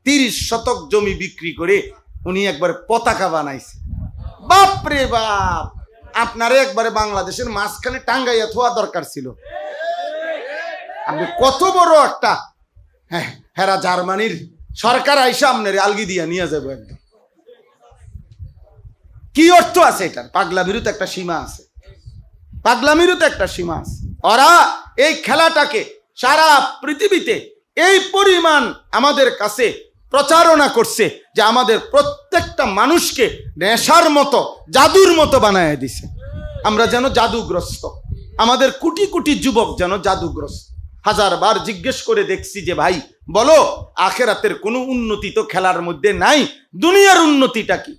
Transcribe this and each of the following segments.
30 শতক জমি বিক্রি করে উনি একবার পতাকা বানাইছে। বাপরে বাপ, আপনারে একবারে বাংলাদেশের মাঝখানে টাঙ্গাইয়া থোয়া দরকার ছিল। আপনি কত বড় একটা হেরা জার্মানির সরকার আইসা আপনার আলগি দিয়া নিয়ে যাবো একদম। কি অর্থ আছে এটার? পাগলামিরও তো একটা সীমা আছে, পাগলামিরও তো একটা সীমা আছে। ওরা এই খেলাটাকে সারা পৃথিবীতে এই পরিমাণ আমাদের কাছে প্রচারণা করছে যে আমাদের প্রত্যেকটা মানুষকে নেশার মতো, জাদুর মতো বানায় দিছে। আমরা যেন জাদুগ্রস্ত, আমাদের কোটি কোটি যুবক যেন জাদুগ্রস্ত। হাজারবার জিজ্ঞেস করে দেখছি যে ভাই বলো, আখেরাতের কোনো উন্নতি তো খেলার মধ্যে নাই। দুনিয়ার উন্নতিটা কি?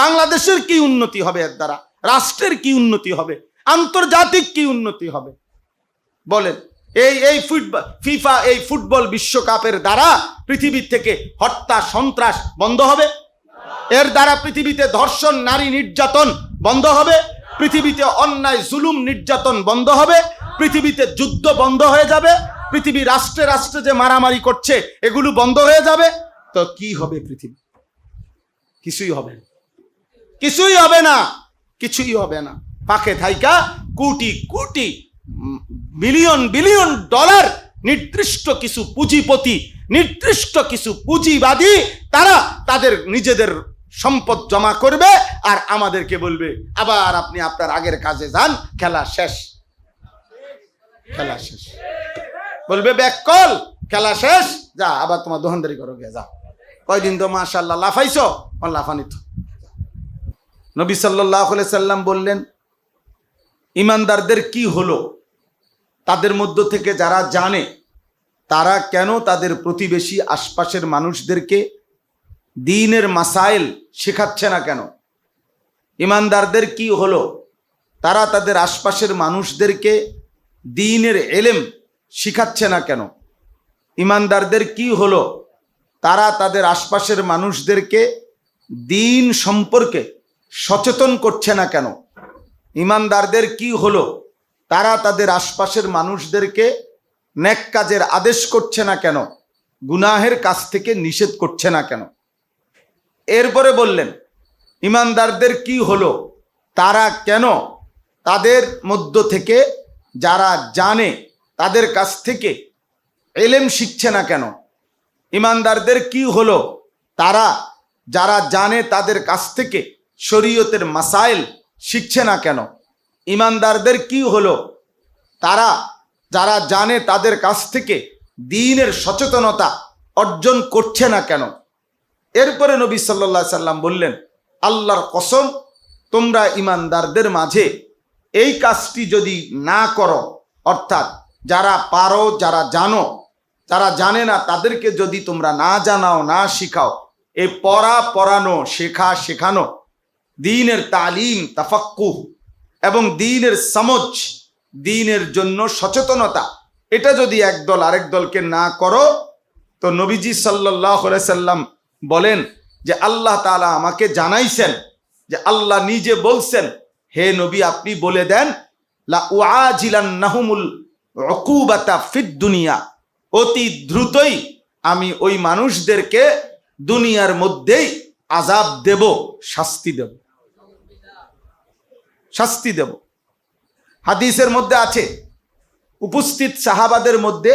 বাংলাদেশের কি উন্নতি হবে এর দ্বারা? রাষ্ট্রের কি উন্নতি হবে? আন্তর্জাতিক কি উন্নতি হবে বলেন? এই ফিফা এই ফুটবল বিশ্বকাপের দ্বারা পৃথিবীর থেকে হত্যা সন্ত্রাস বন্ধ হবে? এর দ্বারা পৃথিবীতে ধর্ষণ, নারী নির্যাতন বন্ধ হবে? পৃথিবীতে অন্যায় জুলুম নির্যাতন বন্ধ হবে? পৃথিবীতে যুদ্ধ বন্ধ হয়ে যাবে? পৃথিবী রাষ্ট্রে রাষ্ট্রে যে মারামারি করছে এগুলো বন্ধ হয়ে যাবে? তো কি হবে পৃথিবী? কিছুই হবে না, কিছুই হবে না, কিছুই হবে না। পাখে থাইকা crore crore billion billion dollar নির্দিষ্ট কিছু পুঁজিপতি, নির্দিষ্ট কিছু পুঁজিবাদী, তারা তাদের নিজেদের সম্পদ জমা করবে আর আমাদেরকে বলবে আবার আপনি আপনার আগের কাজে যান, খেলা শেষ, খেলা শেষ। বলবে ব্যাককল, খেলা শেষ, যা আবার তোমার দোকানদারি করো গিয়ে, যা। কয়দিন তো মাশাআল্লাহ লাফাইছো, লাফানি তো। নবী সাল্লাল্লাহু আলাইহি সাল্লাম বললেন, ইমানদারদের কি হলো? তাদের মধ্য থেকে যারা জানে তারা কেন তাদের প্রতিবেশী আশপাশের মানুষদেরকে দ্বীনের মাসাইল শেখাচ্ছে না কেন? ইমানদারদের কি হলো? তারা তাদের আশপাশের মানুষদেরকে দ্বীনের এলেম শিখাচ্ছে না কেন? ইমানদারদের কি হলো? তারা তাদের আশপাশের মানুষদেরকে দ্বীন সম্পর্কে সচেতন করছে না কেন? ইমানদারদের কি হলো? তারা তাদের আশপাশের মানুষদেরকে নেক কাজের আদেশ করছে না কেন? গুনাহের কাজ থেকে নিষেধ করছে না কেন? এরপরে বললেন, ইমানদারদের কি হলো? তারা কেন তাদের মধ্য থেকে যারা জানে তাদের কাছ থেকে এলেম শিখছে না কেন? ইমানদারদের কি হলো? তারা যারা জানে তাদের কাছ থেকে শরীয়তের মাসাইল শিখছে না কেন? ইমানদারদের কি হলো? তারা যারা জানে তাদের কাছ থেকে দ্বীনের সচেতনতা অর্জন করছে না কেন? এরপরে নবী সাল্লাল্লাহু আলাইহি সাল্লাম বললেন, আল্লাহর কসম, তোমরা ইমানদারদের মাঝে এই কাজটি যদি না করো, অর্থাৎ যারা পারো, যারা জানো, যারা জানে না তাদেরকে যদি তোমরা না জানাও, না শিখাও, এই পড়া পড়ানো, শেখা শেখানো, দ্বীনের তালিম, তাফাক্কুহ এবং দ্বীনের সমঝ, দ্বীনের জন্য সচেতনতা, এটা যদি একদল আরেক দলকে না করো, তো নবীজি সাল্লাল্লাহু আলাইহি সাল্লাম বলেন যে আল্লাহ তাআলা আমাকে জানাইছেন, যে আল্লাহ নিজে বলছেন, হে নবী আপনি বলে দেন, লা উআজিলান্নাহুমুল উকুবাতা ফিদ দুনিয়া, অতি দ্রুতই আমি ওই মানুষদেরকে দুনিয়ার মধ্যেই আযাব দেব, শাস্তি দেব, শাস্তি দেব। হাদিসের মধ্যে আছে, উপস্থিত সাহাবাদের মধ্যে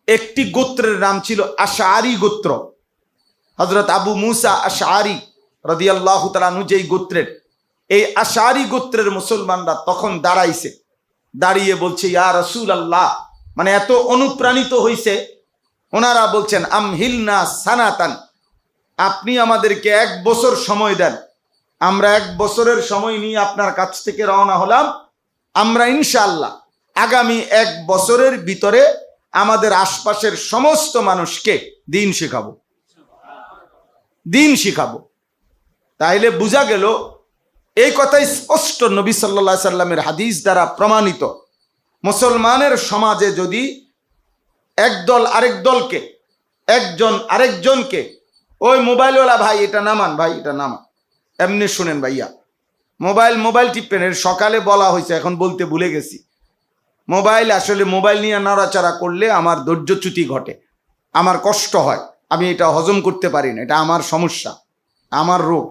একটি গোত্রের নাম ছিল আশআরি গোত্র। হযরত আবু মুসা আশআরি রাদিয়াল্লাহু তাআলা আনহু যেই গোত্রের, এই আশআরি গোত্রের মুসলমানরা তখন দাঁড়াইছে, দাঁড়িয়ে বলছে, ইয়া রাসূলুল্লাহ, মানে এত অনুপ্রাণিত হইছে, ওনারা বলছেন, আমহিলনা সানাতান, আপনি আমাদেরকে 1 বছর সময় দেন, আমরা 1 বছরের সময় নিয়ে আপনার কাছ থেকে রওনা হলাম, আমরা ইনশাআল্লাহ আগামী 1 বছরের ভিতরে আমাদের আশপাশের সমস্ত মানুষকে দ্বীন শেখাবো, দ্বীন শিখাবো। তাইলে বোঝা গেল, এই কথাই স্পষ্ট নবী সাল্লাল্লাহু আলাইহি সাল্লামের হাদিস দ্বারা প্রমাণিত, মুসলমানের সমাজে যদি একদল আরেক দলকে, একজন আরেকজনকে, ওই মোবাইলওয়ালা ভাই এটা নামান, ভাই এটা নামান, এমনি শুনেন ভাইয়া, মোবাইল টিপেন, এর সকালে বলা হয়েছে, এখন বলতে ভুলে গেছি। মোবাইল আসলে মোবাইল নিয়ে নাড়াচাড়া করলে আমার ধৈর্যচ্যুতি ঘটে, আমার কষ্ট হয়, আমি এটা হজম করতে পারি না, এটা আমার সমস্যা, আমার রোগ,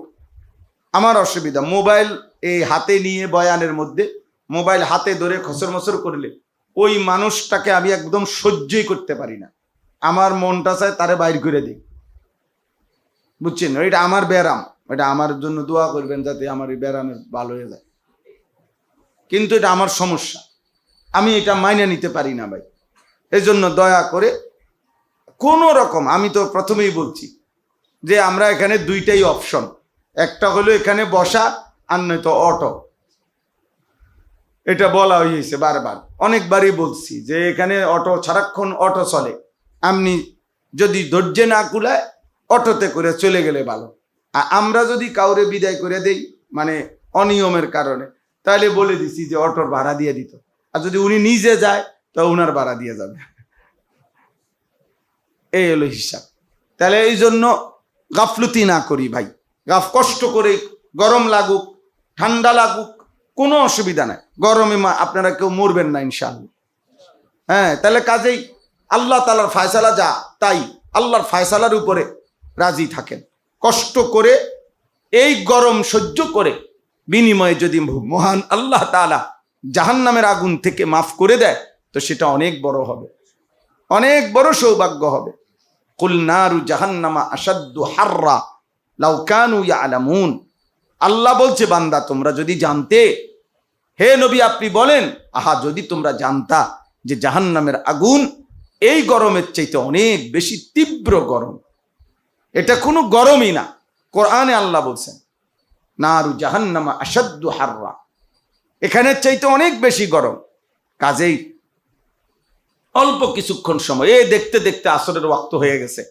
আমার অসুবিধা। মোবাইল এই হাতে নিয়ে বয়ানের মধ্যে মোবাইল হাতে ধরে খসর মসর করলে ওই মানুষটাকে আমি একদম সহ্যই করতে পারি না। আমার মনটা চায় তারে বাইর করে দিই, বুঝছেন? এটা আমার ব্যারাম, এটা আমার জন্য দোয়া করবেন যাতে আমার এই ব্যারামের ভালো হয়ে যায়। কিন্তু এটা আমার সমস্যা, আমি এটা মাইনে নিতে পারি না ভাই। এই জন্য দয়া করে কোনো রকম, আমি তো প্রথমেই বলছি যে আমরা এখানে দুইটাই অপশন, একটা হলো এখানে বসা আর নয়তো অটো। এটা বলা হয়েছে বারবার, অনেকবারই বলছি যে এখানে অটো সারাক্ষণ অটো চলে, আপনি যদি ধৈর্য না কুলায় অটোতে করে চলে গেলে ভালো। আর আমরা যদি কাউরে বিদায় করে দেই মানে অনিয়মের কারণে, তাহলে বলে দিছি যে অটোর ভাড়া দিয়ে দিত, আর যদি উনি নিজে যায় তো উনার ভাড়া দিয়ে যাবে। এই হলো হিসাব। তাহলে এই জন্য গাফলতি না করি ভাই, কষ্ট করে, গরম লাগুক ঠান্ডা লাগুক কোনো অসুবিধা নাই, গরমে আপনারা কেউ মরবেন না ইনশাআল্লাহ। হ্যাঁ, তাহলে কাজেই আল্লাহ তাআলার ফয়সালা যা তাই, আল্লাহর ফয়সালার উপরে রাজি থাকেন। কষ্ট করে এই গরম সহ্য করে বিনিময়ে যদি মহান আল্লাহ তাআলা জাহান্নামের আগুন থেকে মাফ করে দেয় তো সেটা অনেক বড় হবে, অনেক বড় সৌভাগ্য হবে। কুল নারু জাহান্নামা আশাদ্দু হাররা লাউ কানু ইয়ালামুন। আল্লাহ বলছে, বান্দা তোমরা যদি জানতে, হে নবী আপনি বলেন, আহা যদি তোমরা জানতা যে জাহান্নামের আগুন এই গরমের চাইতে অনেক বেশি তীব্র গরম, এটা কোনো গরমই না। কোরআনে আল্লাহ বলছেন নারু জাহান্নামা আশাদ্দু হাররা, এখানের চাইতে অনেক বেশি গরম। কাজেই অল্প কিছুক্ষণ সময়, এই দেখতে দেখতে আসরের ওয়াক্ত হয়ে গেছে,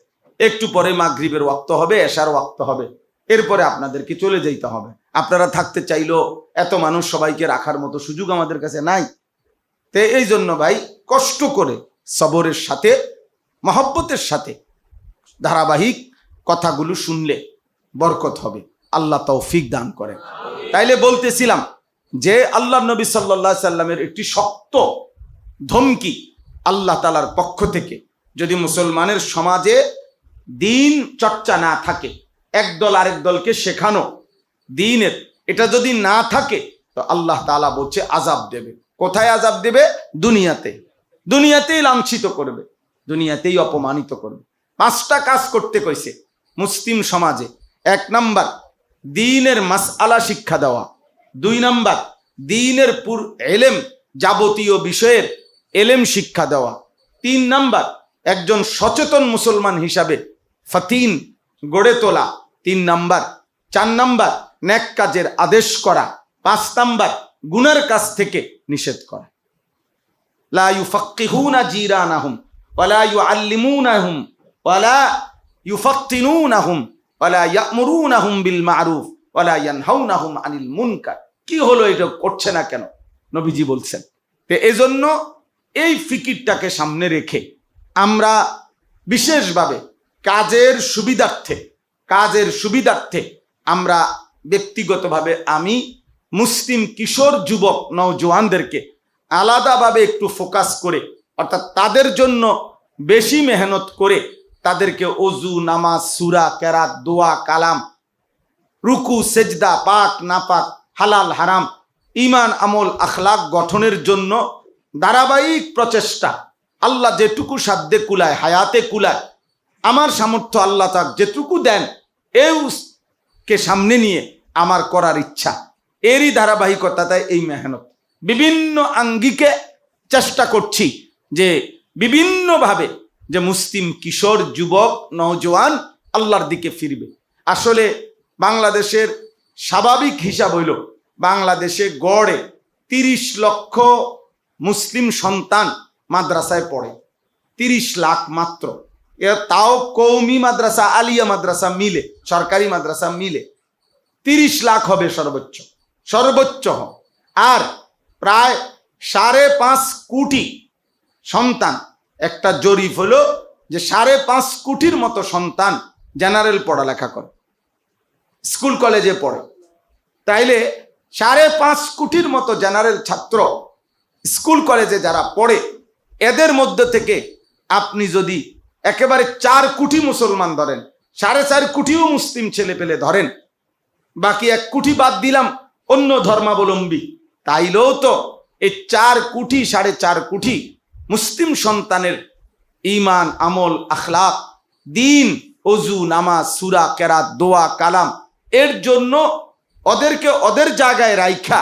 একটু পরে মাগরিবের ওয়াক্ত হবে, এশার ওয়াক্ত হবে, এরপরে আপনাদেরকে চলে যেতে হবে। আপনারা থাকতে চাইলেও এত মানুষ সবাইকে রাখার মতো সুযোগ আমাদের কাছে নাই। তো এই জন্য ভাই কষ্ট করে সবরের সাথে মহব্বতের সাথে ধারাবাহিক কথাগুলো শুনলে বরকত হবে, আল্লাহ তৌফিক দান করেন। তাইলে বলতেছিলাম যে আল্লাহ নবী সাল্লাল্লাহু আলাইহি সাল্লামের একটি শক্ত ধমকি আল্লাহ তাআলার পক্ষ থেকে, যদি মুসলমানের সমাজে দিন চর্চা না থাকে, একদল আরেক দলকে শেখানো দ্বীনের, এটা যদি না থাকে তো আল্লাহ তাআলা বলছে আযাব দেবে। কোথায় আযাব দেবে? দুনিয়াতে, দুনিয়াতেই লাঞ্ছিত করবে, দুনিয়াতেই অপমানিত করবে। 5টা কাজ করতে কইছে মুসলিম সমাজে। 1 নাম্বার দ্বীনের মাসআলা শিক্ষা দেওয়া, 2 নাম্বার দ্বীনের এলেম, যাবতীয় বিষয়ের এলেম শিক্ষা দেওয়া, 3 নাম্বার একজন সচেতন মুসলমান হিসাবে ফাতিন গড়ে তোলা, 3 নাম্বার, 4 নাম্বার নেক কাজের আদেশ করা, 5 নাম্বার গুনার কাজ থেকে নিষেধ করা। লা ইউফাক্কিহুনা জিরানাহুম ওয়ালা ইউআল্লিমুনাহুম ওয়ালা ইউফাত্তিনুনাহুম ওয়ালা ইয়ামুরুনাহুম বিল মারুফ ওয়ালা ইয়ানহাউনাহুম আনিল মুনকার। কি হলো, এটা করছে না কেন? নবীজি বলছেন। তো এজন্য এই ফিকিরটাকে সামনে রেখে আমরা বিশেষভাবে কাজের সুবিধার্থে আমরা ব্যক্তিগতভাবে আমি মুসলিম কিশোর যুবক নওজোয়ানদেরকে আলাদাভাবে একটু ফোকাস করে, অর্থাৎ তাদের জন্য বেশি মেহনত করে তাদেরকে অজু, নামাজ, সূরা, কেরাত, দোয়া, কালাম, রুকু, সেজদা, পাক নাপাক, হালাল হারাম, ঈমান, আমল, আখলাক গঠনের জন্য ধারাবাহিক প্রচেষ্টা, আল্লাহ যেটুকু সাধ্যে কুলায়, হায়াতে কুলায়, আমার সামর্থ্য আল্লাহ তাআলা যেটুকু দেন একে সামনে নিয়ে আমার করার ইচ্ছা, এরই ধারাবাহিকতায় এই মেহনত বিভিন্ন আঙ্গিকে চেষ্টা করছি যে বিভিন্নভাবে যে মুসলিম কিশোর যুবক নওজোয়ান আল্লাহর দিকে ফিরবে। আসলে বাংলাদেশের স্বাভাবিক হিসাব হইল বাংলাদেশে গড়ে 30 লক্ষ মুসলিম সন্তান মাদ্রাসায় পড়ে, 30 লাখ মাত্র। এরা তাও কওমি মাদ্রাসা, আলিয়া মাদ্রাসা মিলে, সরকারি মাদ্রাসা মিলে 30 লাখ হবে সর্বোচ্চ। আর প্রায় 5.5 কোটি সন্তান, একটা জরিপ হলো যে 5.5 কোটির মতো সন্তান জেনারেল পড়ালেখা করে, স্কুল কলেজে পড়ে। তাইলে 5.5 কোটির মতো জেনারেল ছাত্র স্কুল কলেজে যারা পড়ে, এদের মধ্যে থেকে আপনি যদি একেবারে 4 কোটি মুসলমান ধরেন, 4.5 কোটিও মুসলিম ছেলে পেলে ধরেন, বাকি 1 কোটি বাদ দিলাম অন্য ধর্মাবলম্বী, তাইলেও তো এই 4 কোটি 4.5 কোটি মুসলিম সন্তানের ঈমান, আমল, আখলাক, দিন, ওযু, নামাজ, সূরা, কেরাত, দোয়া, কালাম এর জন্য ওদেরকে ওদের জায়গায় রাইখা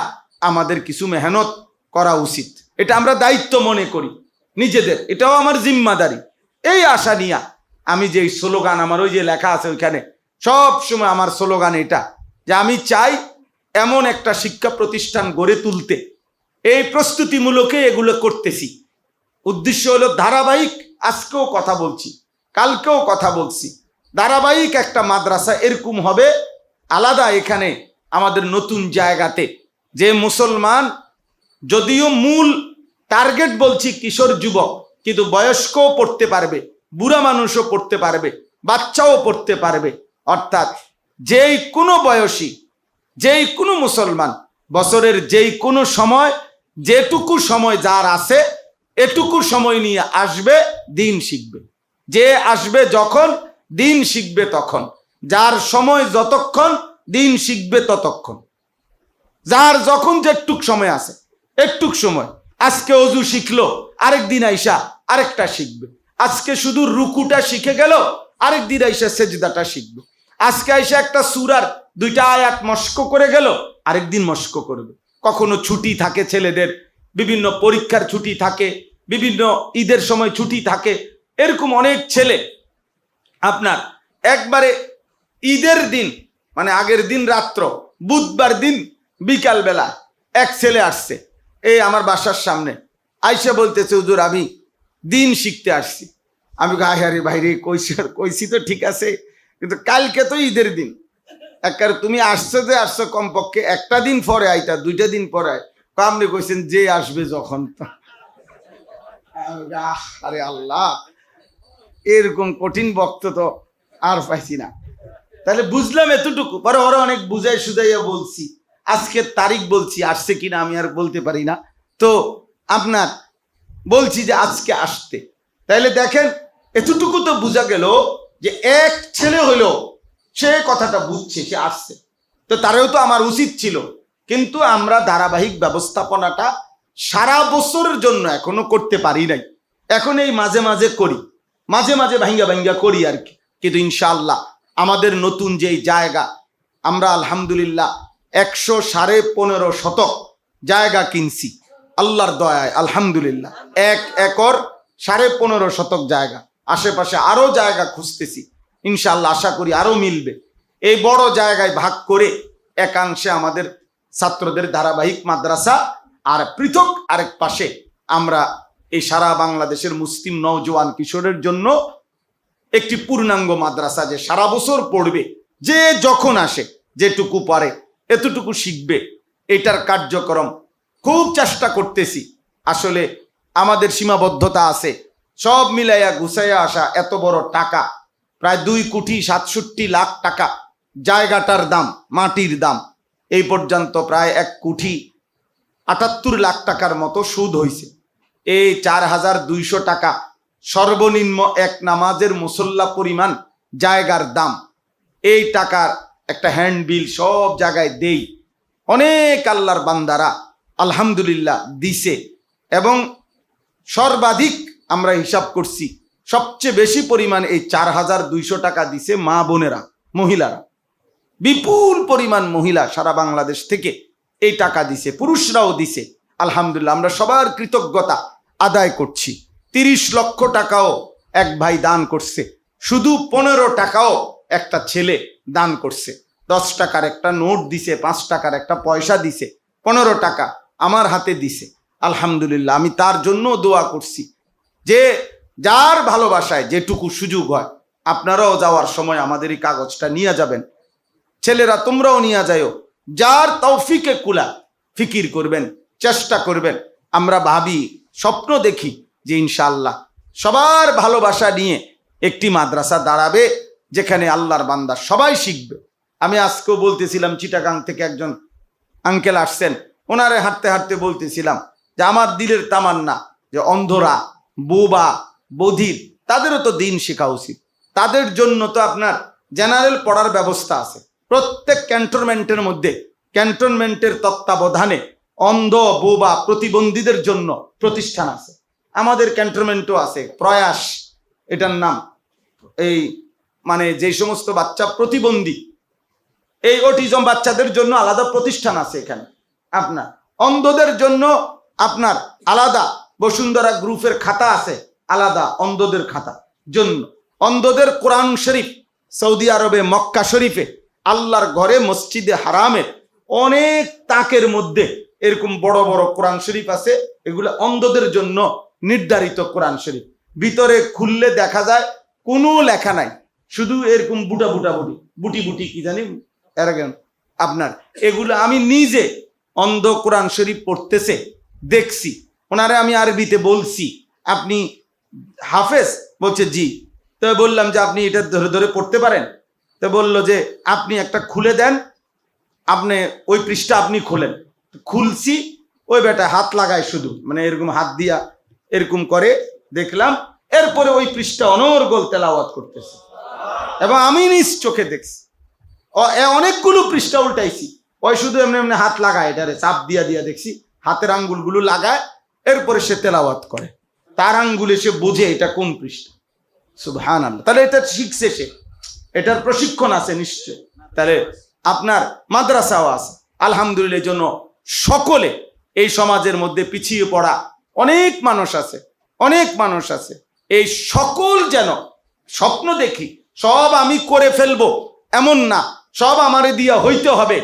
আমাদের কিছু মেহনত করা উচিত। এটা আমরা দায়িত্ব মনে করি নিজেদের, এটাও আমার জিম্মাদারি। এই আশা নিয়া আমি যে স্লোগান, আমার ওই যে লেখা আছে ওইখানে সব সময় আমার স্লোগান এটা, যে আমি চাই এমন একটা শিক্ষা প্রতিষ্ঠান গড়ে তুলতে। এই প্রস্তুতিমূলকে এগুলো করতেছি। উদ্দেশ্য হলো ধারাবাহিক, আজকেও কথা বলছি, কালকেও কথা বলছি, ধারাবাহিক একটা মাদ্রাসা এরকম হবে আলাদা এখানে আমাদের নতুন জায়গাতে, যে মুসলমান যদিও মূল টার্গেট বলছি কিশোর যুবক, কিন্তু বয়স্কও পড়তে পারবে, বুড়া মানুষও পড়তে পারবে, বাচ্চাও পড়তে পারবে। অর্থাৎ যেই কোনো বয়সী, যেই কোনো মুসলমান বছরের যেই কোনো সময়, যেটুকু সময় যার আছে এটুকু সময় নিয়ে আসবে, দিন শিখবে। যে আসবে যখন, দিন শিখবে তখন। যার সময় যতক্ষণ, দিন শিখবে ততক্ষণ। যার যখন যেটুক সময় আছে, একটুক সময়, আজকে অজু শিখলো, আরেক দিন আইসা আরেকটা শিখবে। আজকে শুধু রুকুটা শিখে গেল, আরেক দিন আইসা সেজদাটা শিখবে। আজকে আইসা একটা সূরার 2টা আয়াত মস্ক করে গেল, আরেক দিন মস্ক করবে। কখনো ছুটি থাকে ছেলেদের, বিভিন্ন পরীক্ষার ছুটি থাকে, বিভিন্ন ঈদের সময় ছুটি থাকে। এরকম অনেক ছেলে আপনার একবারে ঈদের দিন, মানে আগের দিন রাত্র, বুধবার দিন বিকালবেলা এক ছেলে আসছে এই আমার বাসার সামনে, আইসা বলতেছে, হুজুর আমি দিন শিখতে আসছি। আমি আরে ভাইরে কইছি তো ঠিক আছে, কিন্তু কালকে তো ঈদের দিন, একবারে তুমি আসছো যে আসছো, কমপক্ষে একটা দিন পরে আইতা, 2টা দিন পরে আয়। আপনি কইছেন যে আসবে যখন। আরে আল্লাহ, এরকম কঠিন বক্ত তো আর পাইছি না। তাহলে বুঝলাম এতটুকু, পরে ওরা অনেক বুঝাই সুঝাইয়া বলছি, আজকের তারিখ বলছি, আসছে কিনা আমি আর বলতে পারি না, তো আপনার বলছি যে আজকে আসতে। তাইলে দেখেন এতটুকু তো বোঝা গেল যে এক ছেলে হইলো সে কথাটা বুঝছে, সে আসছে, তো তারেও তো আমার উচিত ছিল। কিন্তু আমরা ধারাবাহিক ব্যবস্থাপনাটা সারা বছরের জন্য এখনো করতে পারি নাই। এখন এই মাঝে মাঝে করি, মাঝে মাঝে ভাঙ্গা ভাঙ্গা করি আর কি। কিন্তু ইনশাআল্লাহ আমাদের নতুন যেই জায়গা, আমরা আলহামদুলিল্লাহ 115 শতক জায়গা কিনছি আল্লাহর দয়ায়, আলহামদুলিল্লাহ। 1 একর 15.5 শতক জায়গা, আশেপাশে আরো জায়গা খুঁজতেছি, ইনশাআল্লাহ আশা করি আরো মিলবে। এই বড় জায়গায় ভাগ করে একাংশে আমাদের ছাত্রদের ধারাবাহিক মাদ্রাসা, আর পৃথক আরেক পাশে আমরা এই সারা বাংলাদেশের মুসলিম নওজোয়ান কিশোরের জন্য একটি পূর্ণাঙ্গ মাদ্রাসা, যে সারা বছর পড়বে, যে যখন আসে যেটুকু পারে এতটুকু শিখবে, এটার কার্যক্রম খুব চেষ্টা করতেছি। আসলে আমাদের সীমাবদ্ধতা আছে, সব মিলাইয়া গুছাইয়া আসা এত বড় টাকা, প্রায় 2,67,00,000 টাকা জায়গাটার দাম, মাটির দাম। এই পর্যন্ত প্রায় 1,78,00,000 টাকার মতো সুদ হয়েছে। এই 4,200 টাকা সর্বনিম্ন এক নামাজের মুসল্লা পরিমাণ জায়গার দাম। এই টাকার একটা হ্যান্ডবিল সব জায়গায় দেই, অনেক আল্লাহর বান্দারা আলহামদুলিল্লাহ দিছে। এবং সর্বাধিক আমরা হিসাব করছি, সবচেয়ে বেশি পরিমাণ এই 4,200 টাকা দিছে মা বোনেরা, মহিলারা। বিপুল পরিমাণ মহিলা সারা বাংলাদেশ থেকে এই টাকা দিছে, পুরুষরাও দিছে। আলহামদুলিল্লাহ আমরা সবার কৃতজ্ঞতা আদায় করছি। 30 লক্ষ টাকাও এক ভাই দান করছে, শুধু 15 টাকাও একটা ছেলে দান করছে। 10 টাকার একটা নোট দিছে, 5 টাকার একটা পয়সা দিছে, 15 টাকা আমার হাতে দিছে। আলহামদুলিল্লাহ আমি তার জন্য দোয়া করছি, যে যার ভালোবাসায় যেটুকু সুযোগ হয় আপনারাও যাওয়ার সময় আমাদের এই কাগজটা নিয়ে যাবেন, ছেলেরা তোমরাও নিয়ে যাও। যার তৌফিকে কুলা ফিকির করবেন, চেষ্টা করবেন। আমরা ভাবি, স্বপ্ন দেখি যে ইনশাআল্লাহ সবার ভালোবাসা নিয়ে একটি মাদ্রাসা দাঁড়াবে, যেখানে আল্লাহর বান্দা সবাই শিখবে। আমি আজকেও বলতেছিলাম, চিটাগাং থেকে একজন আঙ্কেল আসছেন, ওনারে হাঁটতে হাঁটতে বলতেছিলাম যে আমার দিলের তামান্না যে অন্ধরা, বোবা, বধির তাদেরও তো দিন শেখা উচিত। তাদের জন্য তো আপনার জেনারেল পড়ার ব্যবস্থা আছে প্রত্যেক ক্যান্টনমেন্টের মধ্যে। ক্যান্টনমেন্টের তত্ত্বাবধানে অন্ধ বোবা প্রতিবন্ধীদের জন্য প্রতিষ্ঠান আছে। আমাদের ক্যান্টনমেন্টও আছে, প্রয়াস এটার নাম। এই মানে যে সমস্ত বাচ্চা প্রতিবন্ধী, এই অটিজম বাচ্চাদের জন্য আলাদা প্রতিষ্ঠান আছে এখানে। আপনার অন্ধদের জন্য আপনার আলাদা বসুন্ধরা গ্রুপের খাতা আছে, আলাদা অন্ধদের খাতা জন্য। অন্ধদের কোরআন শরীফ সৌদি আরবে মক্কা শরীফে আল্লাহর ঘরে মসজিদে হারামের অনেক তাকের মধ্যে এরকম বড় বড় কোরআন শরীফ আছে। এগুলো অন্ধদের জন্য নির্ধারিত কোরআন শরীফ। ভিতরে খুললে দেখা যায় কোনো লেখা নাই, শুধু এরকম বুটা বুটা বুটি বুটি কি জানি এরকম আপনার। এগুলো আমি নিজে অন্ধ কোরআন শরীফ পড়তেছে দেখছি। ওনারে আমি আরবিতে বলছি, আপনি হাফেজ? বলছে জি। তো বললাম যে আপনি এটা ধরে ধরে পড়তে পারেন? তো বলল যে আপনি একটা খুলে দেন, আপনি ওই পৃষ্ঠা আপনি খোলেন। খুলছি, ওই বেটা হাত লাগায় শুধু, মানে এরকম হাত দিয়া এরকম করে দেখলাম। এরপরে ওই পৃষ্ঠা অনর্গল তেলাওয়াত করতেছে এবং আমি নিজ চোখে দেখছি। অনেকগুলো পৃষ্ঠা উল্টাইছি, ওই শুধু এমনি এমনি হাত লাগায়, এটারে চাপ দিয়া দিয়া দেখছি হাতের আঙ্গুলগুলো লাগায়, এরপরে সে তেলাওয়াত করে। তার আঙ্গুলে সে বোঝে এটা কোন পৃষ্ঠা। সুবহানাল্লাহ। তাহলে এটা শিখছে সে, এটার প্রশিক্ষণ আছে নিশ্চয়। তাহলে আপনার মাদ্রাসাও আছে আলহামদুলিল্লাহ। এই জন্য সকলে এই সমাজের মধ্যে পিছিয়ে পড়া অনেক মানুষ আছে, অনেক মানুষ আছে। এই সকল যেন স্বপ্ন দেখি সব আমি করে ফেলবো এমন না, সব আমারে দিয়া হইতে হবে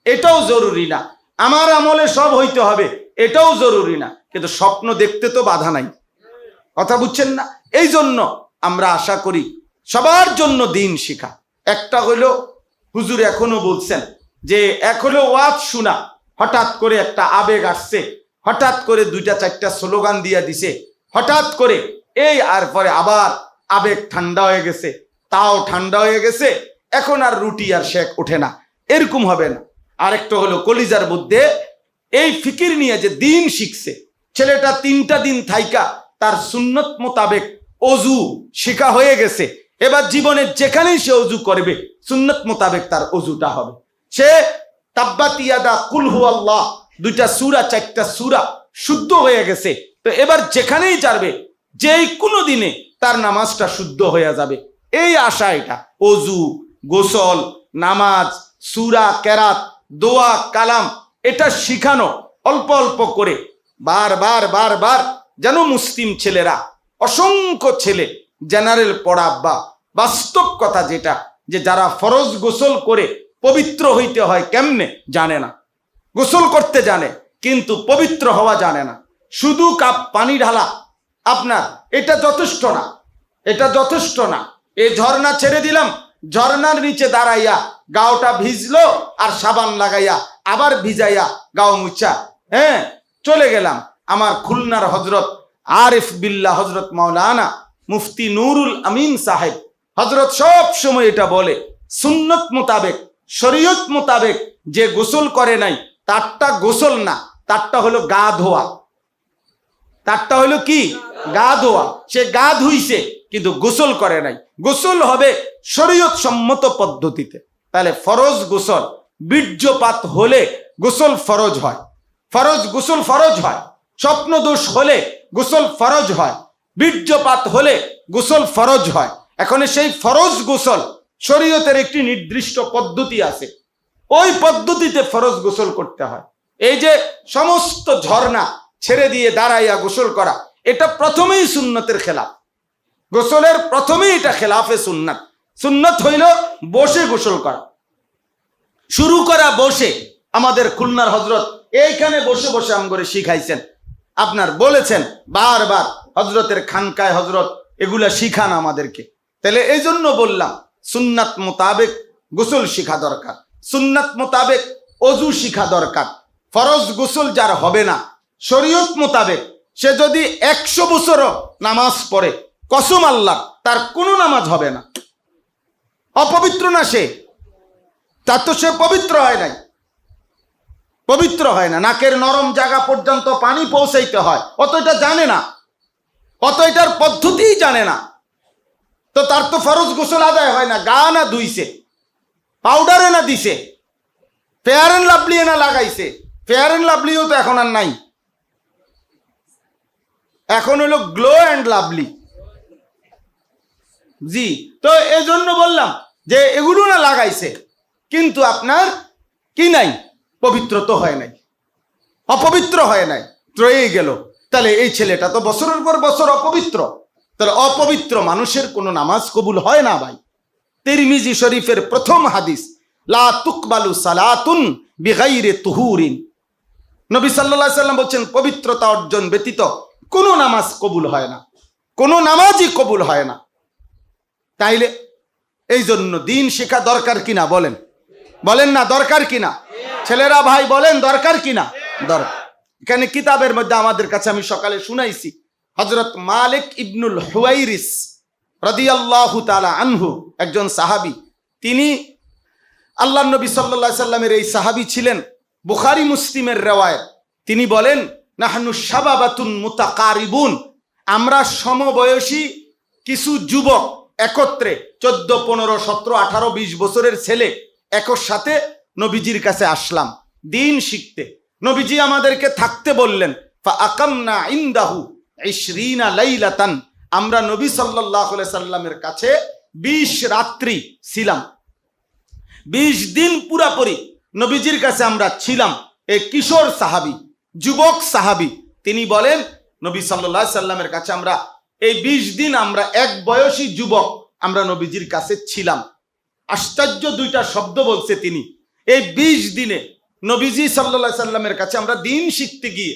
এটাও জরুরি না, আমার আমলে সব হইতে হবে এটাও জরুরি না, কিন্তু স্বপ্ন দেখতে তো বাধা নাই। কথা বুঝছেন না? এই জন্য আমরা আশা করি সবার জন্য দিন শিখা। একটা হইলো হুজুর এখনো বলছেন যে এক হলো ওয়াজ শোনা, হঠাৎ করে একটা আবেগ আসছে, হঠাৎ করে দুইটা চারটা স্লোগান দিয়া দিছে, হঠাৎ করে এই আর পরে আবার আবেগ ঠান্ডা হয়ে গেছে, তাও ঠান্ডা হয়ে গেছে, এখন আর রুটি আর শেক ওঠে না, এরকম হবে না। আরেকটা হলো কলিজার মধ্যে এই ফিকির নিয়ে যে দিন শিখছে ছেলেটা, 3টা দিন থাইকা তার সুন্নত মোতাবেক অজু শিখা হয়ে গেছে। এবার জীবনে যেখানেই সে অজু করবে সুন্নত মোতাবেক তার অজুটা হবে। সে তাব্বাত ইয়াদা কুল হুয়াল্লাহ 2টা সূরা 4টা সূরা শুদ্ধ হয়ে গেছে। তো এবার যেখানেই যাবে যেই কোনো দিনে তার নামাজটা শুদ্ধ হয়ে যাবে, এই আশা। এটা অজু, গোসল, নামাজ, সূরা, কেরাত, দোয়া, কালাম, এটা শিখানো অল্প অল্প করে বারবার বারবার, যেন মুসলিম ছেলেরা, অসংখ্য ছেলে জেনারেল পড়া বা বাস্তব কথা যেটা, যে যারা ফরজ গোসল করে পবিত্র হইতে হয় কেমনে জানে না, গোসল করতে জানে কিন্তু পবিত্র হওয়া জানে না। শুধু কাপ পানি ঢালা আপনার এটা যথেষ্ট না, এটা যথেষ্ট না। এই ঝর্ণা ছেড়ে দিলাম, ঝর্ণার নিচে দাঁড়াইয়া গাওটা ভিজলো আর সাবান লাগাইয়া আবার ভিজাইয়া গাও মুছা, হ্যাঁ চলে গেলাম। আমার খুলনার হজরত আরিফ বিল্লাহ হজরত মাওলানা মুফতি নুরুল আমিন সাহেব হজরত সব সময় এটা বলে, সুন্নত মোতাবেক শরীয়ত মোতাবেক যে গোসল করে নাই তারটা গোসল না, তারটা হলো গা ধোয়া। তারটা হলো কি? গা ধোয়া। সে গা ধুইছে কিন্তু গোসল করে নাই। গোসল হবে শরীয়ত সম্মত পদ্ধতিতে। তাহলে ফরজ গোসল, বীর্যপাত হলে গোসল ফরজ হয়, ফরজ গোসল ফরজ হয়। স্বপ্ন দোষ হলে গোসল ফরজ হয়, বীর্যপাত হলে গোসল ফরজ হয়। এখন সেই ফরজ গোসল শরীয়তের একটি নির্দিষ্ট পদ্ধতি আছে, ওই পদ্ধতিতে ফরজ গোসল করতে হয়। এই যে সমস্ত ঝর্ণা ছেড়ে দিয়ে দাঁড়াইয়া গোসল করা, এটা প্রথমেই সুন্নতের খেলাফ। গোসলের প্রথমেই এটা খেলাফে সুন্নাত। সুন্নত হইল বসে গোসল করা, শুরু করা বসে। আমাদের খুলনার হজরত এইখানে বসে বসে আমগরে শিখাইছেন, আপনার বলেছেন বারবার, হজরতের খানকায় হজরত এগুলা শিখান আমাদেরকে। তাহলে এই জন্য বললাম সুন্নাত মোতাবেক গোসল শিখা দরকার, সুন্নাত মোতাবেক অজু শিখা দরকার। ফরজ গোসল যার হবে না শরীয়ত মোতাবেক, সে যদি 100 বছরও নামাজ পড়ে, কসম আল্লাহ তার কোনো নামাজ হবে না। অপবিত্র না সে, তার তো সে পবিত্র হয় নাই, পবিত্র হয় না। নাকের নরম জায়গা পর্যন্ত পানি পৌঁছাইতে হয়, অত এটা জানে না, অত এটার পদ্ধতিই জানে না। তো তার তো ফরজ গোসল আদায় হয় না। গা না ধুইছে, পাউডারে না দিছে, ফেয়ার অ্যান্ড লাভলি না লাগাইছে, ফেয়ার অ্যান্ড লাভলিও তো এখন আর নাই, এখন হলো গ্লো অ্যান্ড লাভলি। জি, তো এই জন্য বললাম যে এগুলো না লাগাইছে, কিন্তু আপনার কি নাই, পবিত্র তো হয় নাই, অপবিত্র হয় নাই, রয়ে গেল। তাহলে এই ছেলেটা তো বছরের পর বছর অপবিত্র, তাহলে অপবিত্র মানুষের কোনো নামাজ কবুল হয় না ভাই। তিরমিজি শরীফের প্রথম হাদিস, লা তুকবালু সালাতুন বিগাইরি তুহুরিন। নবী সাল্লাল্লাহু আলাইহি সাল্লাম বলছেন, পবিত্রতা অর্জন ব্যতীত কোনো নামাজ কবুল হয় না, কোনো নামাজই কবুল হয় না। তাইলে এই জন্য দিন শেখা দরকার কিনা বলেন, বলেন না দরকার কিনা? ছেলেরা ভাই বলেন দরকার কিনা? দরকার। এখানে কিতাবের মধ্যে আমাদের কাছে আমি সকালে শুনাইছি, হযরত মালিক ইবনুল হুয়াইরিস রাদিয়াল্লাহু তাআলা আনহু, একজন সাহাবী, তিনি আল্লাহর নবী সাল্লাল্লাহু আলাইহি সাল্লামের এই সাহাবী ছিলেন। বুখারী মুসলিমের রিওয়ায়াত, তিনি বলেন, নাহনু শাবাবাতুন মুতাকারিবুন, আমরা সমবয়সী কিছু যুবক একত্রে 14, 15, 17, 18, 20 বছরের ছেলে একর সাথে নবীজির কাছে আসলাম দিন শিখতে। নবীজি আমাদেরকে থাকতে বললেন, ফাআকামনা ইনদাহু 20 লাইলাতান, আমরা নবী সাল্লাল্লাহু আলাইহি সাল্লামের কাছে 20 রাত্রি ছিলাম, 20 দিন পুরাপুরি নবীজির কাছে আমরা ছিলাম। এই কিশোর সাহাবী, যুবক সাহাবী, তিনি বলেন নবী সাল্লাল্লাহু আলাইহি সাল্লামের কাছে আমরা এই 20 দিন আমরা এক বয়সী যুবক আমরা নবীজির কাছে ছিলাম। আশ্চর্য দুইটা শব্দ বলছে তিনি। এই 20 দিনে নবীজি সাল্লাল্লাহু আলাইহি সাল্লামের কাছে আমরা দিন শিখতে গিয়ে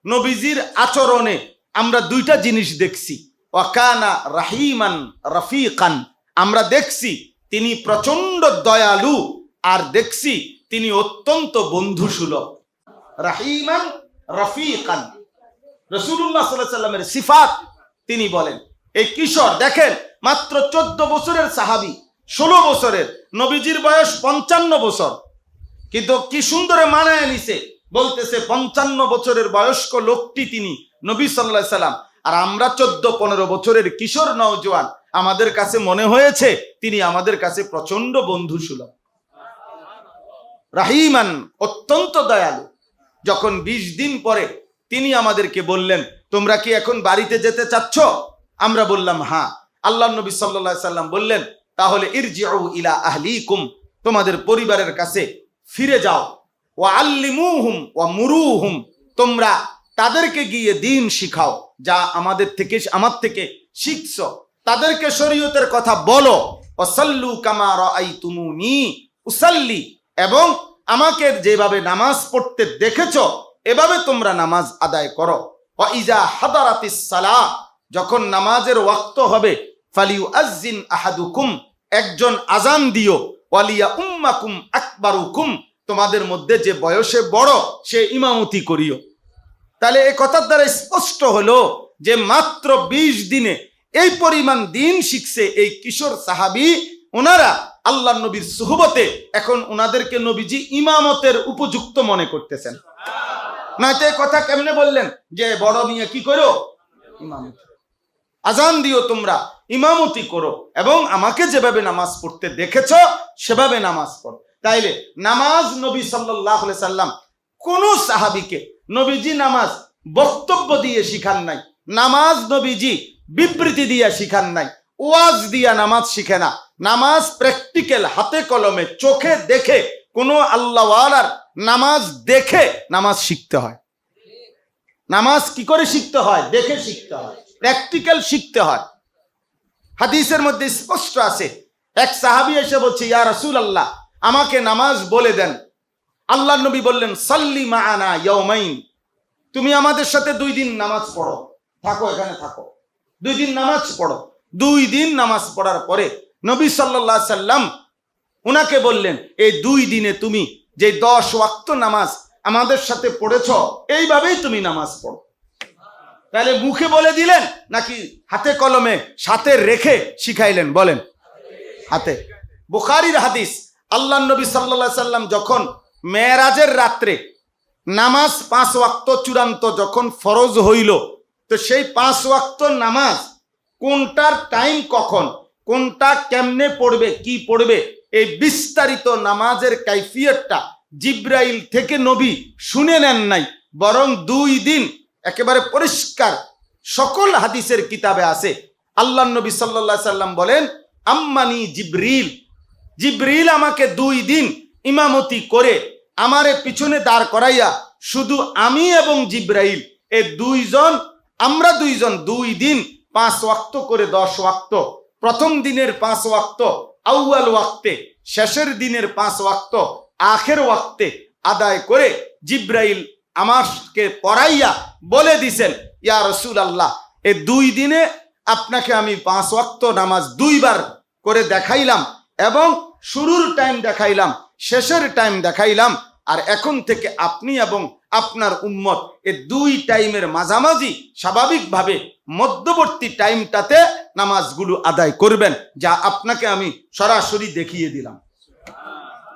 নবীজির আচরণে আমরা দুইটা জিনিস দেখছি। ওয়াকানা রাহিমান রফিকান, আমরা দেখছি তিনি প্রচন্ড দয়ালু, আর দেখছি তিনি অত্যন্ত বন্ধুসুলভ। রাহিমান রফিকান রাসূলুল্লাহ সাল্লাল্লাহু আলাইহি সাল্লামের সিফাত তিনি বলেন। এই কিশোর দেখেন, মাত্র 14 বছরের সাহাবী, 16 বছরের, নবীজির বয়স 55 বছর, কিন্তু কি সুন্দরে মানায় নিছে। বলতেছে 55 বছরের বয়স্ক লোকটি তিনি নবী সাল্লাল্লাহু আলাইহি সাল্লাম, আর আমরা 14-15 বছরের কিশোর নওজোয়ান, আমাদের কাছে মনে হয়েছে তিনি আমাদের কাছে প্রচন্ড বন্ধুসুলভ, রাহিমান, অত্যন্ত দয়ালু। যখন 20 দিন পরে তিনি আমাদেরকে বললেন, তোমরা কি এখন বাড়িতে যেতে চাচ্ছ? আমরা বললাম হ্যাঁ। আল্লাহর নবী সাল্লাল্লাহু আলাইহি সাল্লাম বললেন, তাহলে ইরজিউ ইলা আহলিকুম, তোমাদের পরিবারের কাছে ফিরে যাও। ওয়া আল্লিমুহুম ওয়া মুরুহুম, তোমরা তাদেরকে গিয়ে দিন শিখাও, যা আমার থেকে শিখছো, তাদেরকে শরীয়তের কথা বলো। ওয়াসাল্লু কামা রাআইতুমুনি উসাল্লি, এবং আমাকে যেভাবে নামাজ পড়তে দেখেছো এভাবে তোমরা নামাজ আদায় করো। ওয়া ইজা হাদারাতিস সালাহ, যখন নামাজের ওয়াক্ত হবে, ফালিউআজ্জিন আহাদুকুম, একজন আজান দিও। ওয়ালিয়া উম্মাকুম আকবারুকুম, তোমাদের মধ্যে যে বয়সে বড় সে ইমামতি করিও। তাহলে এই কথার দ্বারা স্পষ্ট হলো যে মাত্র 20 দিনে এই পরিমাণ দিন শিখছে এই কিশোর সাহাবী। ওনারা আল্লাহর নবীর সুহবতে এখন ওনাদেরকে নবীজি ইমামতের উপযুক্ত মনে করতেছেন। নয়তো এই কথা কেমনে বললেন যে বড় মিয়া কি করো, ইমামতি, আজান দিও, তোমরা ইমামতি করো, এবং আমাকে যেভাবে নামাজ পড়তে দেখেছো সেভাবে নামাজ পড়ো। তাইলে নামাজ নবী সাল্লাল্লাহু আলাইহি সাল্লাম কোন সাহাবীকে নবীজি নামাজ বক্তব্য দিয়ে শিখান নাই, নামাজ নবীজি বিবৃতি দিয়ে শিখান নাই, ওয়াজ দিয়া নামাজ শিখে না। নামাজ প্র্যাকটিক্যাল, হাতে কলমে, চোখে দেখে, কোনো আল্লাহওয়ালার নামাজ দেখে নামাজ শিখতে হয়। নামাজ কি করে শিখতে হয়? দেখে শিখতে হয়, প্র্যাকটিক্যাল শিখতে হয়। হাদিসের মধ্যে স্পষ্ট আছে, এক সাহাবী এসে বলছে, ইয়া রাসূলুল্লাহ, আমাকে নামাজ বলে দেন। আল্লাহর নবী বললেন, সাল্লি মাআনা ইয়াউমাইন, তুমি আমাদের সাথে 2 দিন নামাজ পড়ো, থাকো, এখানে থাকো, 2 দিন নামাজ পড়ো। 2 দিন নামাজ পড়ার পরে নবী সাল্লাল্লাহু আলাইহি সাল্লাম উনাকে বললেন, এই 2 দিনে তুমি যে 10 ওয়াক্ত নামাজ আমাদের সাথে পড়েছো, এইভাবেই তুমি নামাজ পড়ো। তাহলে মুখে বলে দিলেন নাকি হাতে কলমে সাথে রেখে শিখাইলেন? বলেন, হাতে। বুখারীর হাদিস, আল্লাহর নবী সাল্লাল্লাহু আলাইহি সাল্লাম যখন মেরাজের রাত্রে নামাজ 5 ওয়াক্ত চূড়ান্ত যখন ফরজ হইল, তো সেই 5 ওয়াক্ত নামাজ কোনটার টাইম কখন, কোনটা কেমনে পড়বে, কি পড়বে, এই বিস্তারিত নামাজের কাইফিয়তটা জিব্রাইল থেকে নবী শুনে নেন নাই, বরং 2 দিন একেবারে পরিষ্কার সকল হাদিসের কিতাবে আছে। আল্লাহ নবী সাল্লাল্লাহু আলাইহি সাল্লাম বলেন, আম্মানি জিব্রিল, জিব্রিল আমাকে 2 দিন ইমামতি করে আমারে পিছনে দাঁড় করাইয়া, শুধু আমি এবং জিব্রাইল এই 2 জন, আমরা 2 জন 2 দিন 5 ওয়াক্ত করে 10 ওয়াক্ত, প্রথম দিনের 5 ওয়াক্ত আউয়াল ওয়াক্তে, শেষের দিনের 5 ওয়াক্ত আখের ওয়াক্তে আদায় করে জিব্রাইল আমাকে পড়াইয়া বলে দিছেন, ইয়া রাসূলুল্লাহ, এই 2 দিনে আপনাকে আমি 5 ওয়াক্ত নামাজ 2 বার করে দেখাইলাম এবং শুরুর টাইম দেখাইলাম, শেষের টাইম দেখাইলাম, আর এখন থেকে আপনি এবং আপনার উম্মত এই 2 টাইমের মাঝামাঝি স্বাভাবিকভাবে মধ্যবর্তী টাইমটাতে নামাজগুলো আদায় করবেন, যা আপনাকে আমি সরাসরি দেখিয়ে দিলাম।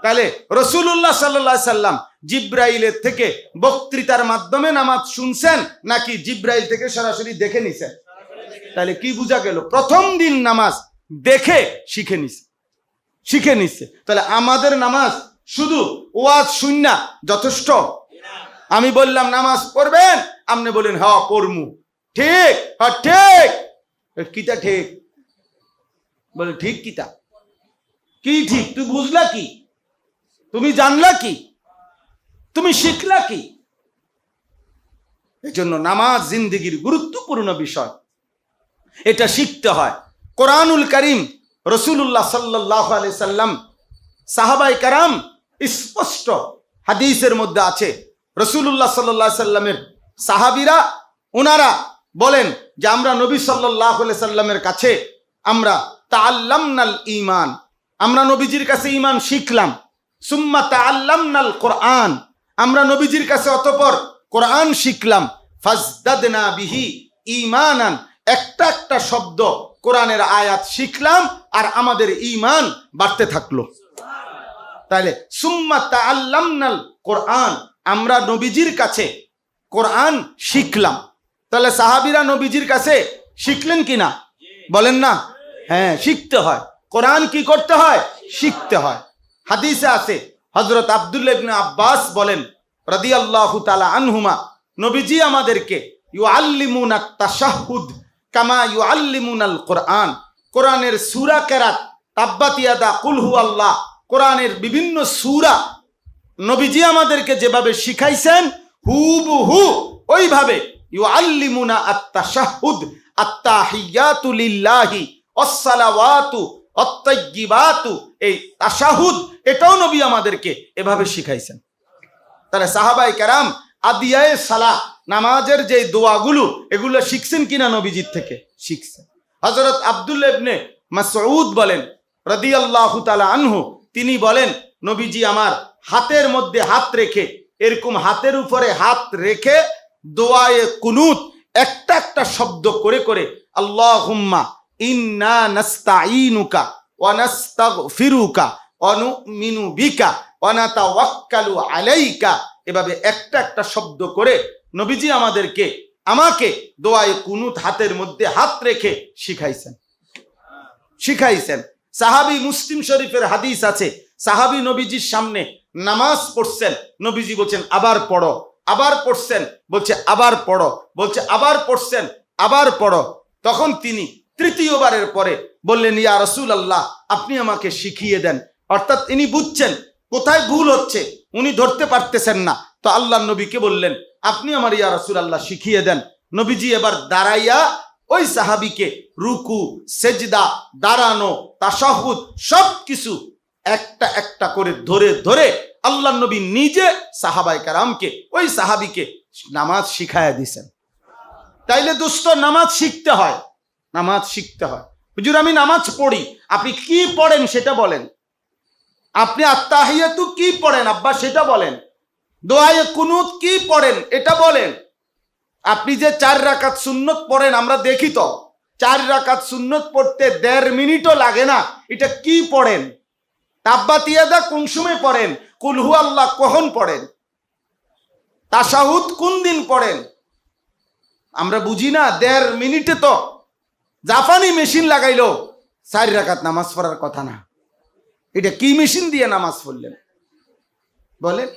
তাহলে রাসূলুল্লাহ সাল্লাল্লাহু আলাইহি সাল্লাম জিব্রাইলের থেকে বক্তৃতার মাধ্যমে নামাজ শুনছেন নাকি জিব্রাইল থেকে সরাসরি দেখে নিছেন? তাহলে কি বোঝা গেল? প্রথম দিন নামাজ দেখে শিখে নিচ্ছে। তাহলে আমাদের নামাজ শুধু ওয়াজ শুননা যথেষ্ট? আমি বললাম নামাজ পড়বেন, আপনি বলেন হ্যাঁ পড়মু, ঠিক, হ্যাঁ ঠিক, কিতা ঠিক? বলে ঠিক কিতা? কি ঠিক? তুই বুঝলা কি? তুমি জানলা কি? তুমি শিখলা কি? এই জন্য নামাজ জিন্দেগির গুরুত্বপূর্ণ বিষয়, এটা শিখতে হয়। কোরআনুল কারীম, রাসূলুল্লাহ সাল্লাল্লাহু আলাইহি সাল্লাম, সাহাবায়ে কেরাম, স্পষ্ট হাদিসের মধ্যে আছে, রাসূলুল্লাহ সাল্লাল্লাহু আলাইহি সাল্লামের সাহাবীরা ওনারা বলেন যে আমরা নবী সাল্লাল্লাহু আলাইহি সাল্লামের কাছে আমরা তাআল্লামনাল ঈমান, আমরা নবীজির কাছে ঈমান শিখলাম। সুম্মা তাআল্লামনাল কোরআন, আমরা নবীজির কাছে অতঃপর কোরআন শিখলাম। ফাজদাদনা বিহি ঈমানান, একটা একটা শব্দ কোরআনের আয়াত শিখলাম আর আমাদের ঈমান বাড়তে থাকলো। তাহলে সুম্মা তাআল্লামনাল কোরআন, আমরা নবীজির কাছে কোরআন শিখলাম। তাহলে সাহাবীরা নবীজির কাছে শিখলেন কিনা? বলেন না? হ্যাঁ, শিখতে হয়। কোরআন কি করতে হয়? শিখতে হয়। হাদিসে আছে, হযরত আব্দুল্লাহ ইবনে আব্বাস বলেন রাদিয়াল্লাহু তাআলা আনহুমা, নবীজি আমাদেরকে ইউআল্লিমুনাত তাশাহুদ কামা ইউআল্লিমুনাল কোরআন, কোরআনের সূরা কেরাত, তাব্বাত ইয়াদা, কুল হুয়াল্লাহ, কোরআনের বিভিন্ন সূরা নবীজি আমাদেরকে যেভাবে শিখাইছেন হুবহু ওইভাবে ইউআল্লিমুনা আত-তাশাহুদ, আত-তাহিয়াতু লিল্লাহি ওয়াস-সালাওয়াতু আত-তাইয়্যিবাতু, এই তাশাহুদ এটাও নবী আমাদেরকে এভাবে শিখাইছেন। তাহলে সাহাবায়ে কেরাম আদিয়ায়ে সালাহ, নামাজের যে দোয়াগুলো, এগুলো শিখছেন কিনা? নবীজির থেকে শিখছেন। হযরত আব্দুল্লাহ ইবনে মাসউদ বলেন রাদিয়াল্লাহু তাআলা আনহু, তিনি বলেন নবীজি আমার হাতের মধ্যে হাত রেখে, এরকম হাতের উপরে হাত রেখে দোয়ায়ে কুনুত একটা একটা শব্দ করে করে আল্লাহুম্মা ইন্না নাস্তাঈনুকা ওয়া নাস্তাগফিরুকা ওয়া নুমিনু বিকা ওয়া নাতাওয়াক্কালু আলাইকা, এভাবে একটা একটা শব্দ করে নবীজি আমাকে দোয়ায়ে কুনুত হাতের মধ্যে হাত রেখে শিখাইছেন। সাহাবী, মুসলিম শরীফের হাদিস আছে, সাহাবী নবীজির সামনে নামাজ পড়ছেন, নবীজি বলছেন আবার পড়ো, আবার পড়ছেন, বলছে আবার পড়ো, বলছে আবার পড়ছেন, আবার পড়ো। তখন তিনি তৃতীয়বারের পরে বললেন, ইয়া রাসূলুল্লাহ, আপনি আমাকে শিখিয়ে দেন। অর্থাৎ ইনি বুঝছেন কোথায় ভুল হচ্ছে, উনি ধরতে পারতেছেন না। তো আল্লাহ নবীকে বললেন, আপনি আমার ইয়া রাসূলুল্লাহ শিখিয়ে দেন। নবীজি এবার দাঁড়াইয়া ওই সাহাবীকে রুকু, সেজদা, দাঁড়ানো, তাশাহুদ সব কিছু একটা একটা করে ধরে ধরে আল্লাহ নবী নিজে সাহাবায়ে কেরামকে, ওই সাহাবীকে নামাজ শিখায়া দিয়েছেন। তাইলে দোস্ত, নামাজ শিখতে হয়, নামাজ শিখতে হয়। হুজুর আমি নামাজ পড়ি, আপনি কি পড়েন সেটা বলেন। আপনি আত্তাহিয়াতু কি পড়েন আব্বা সেটা বলেন। দোয়ায়ে কুনুত কি পড়েন এটা বলেন। আপনি যে 4 রাকাত সুন্নত পড়েন, আমরা দেখি তো 4 রাকাত সুন্নত পড়তে 1.5 মিনিটও লাগে না। এটা কি পড়েন? তাব্বাত ইয়াদা কোন সময় পড়েন? কুল হুয়াল্লাহ কখন পড়েন? তাশাহুদ কোন দিন পড়েন? আমরা বুঝি না। 1.5 মিনিটে তো জাপানি মেশিন লাগাইলো 4 রাকাত নামাজ পড়ার কথা না। এটা কি মেশিন দিয়ে নামাজ পড়লেন বলেন?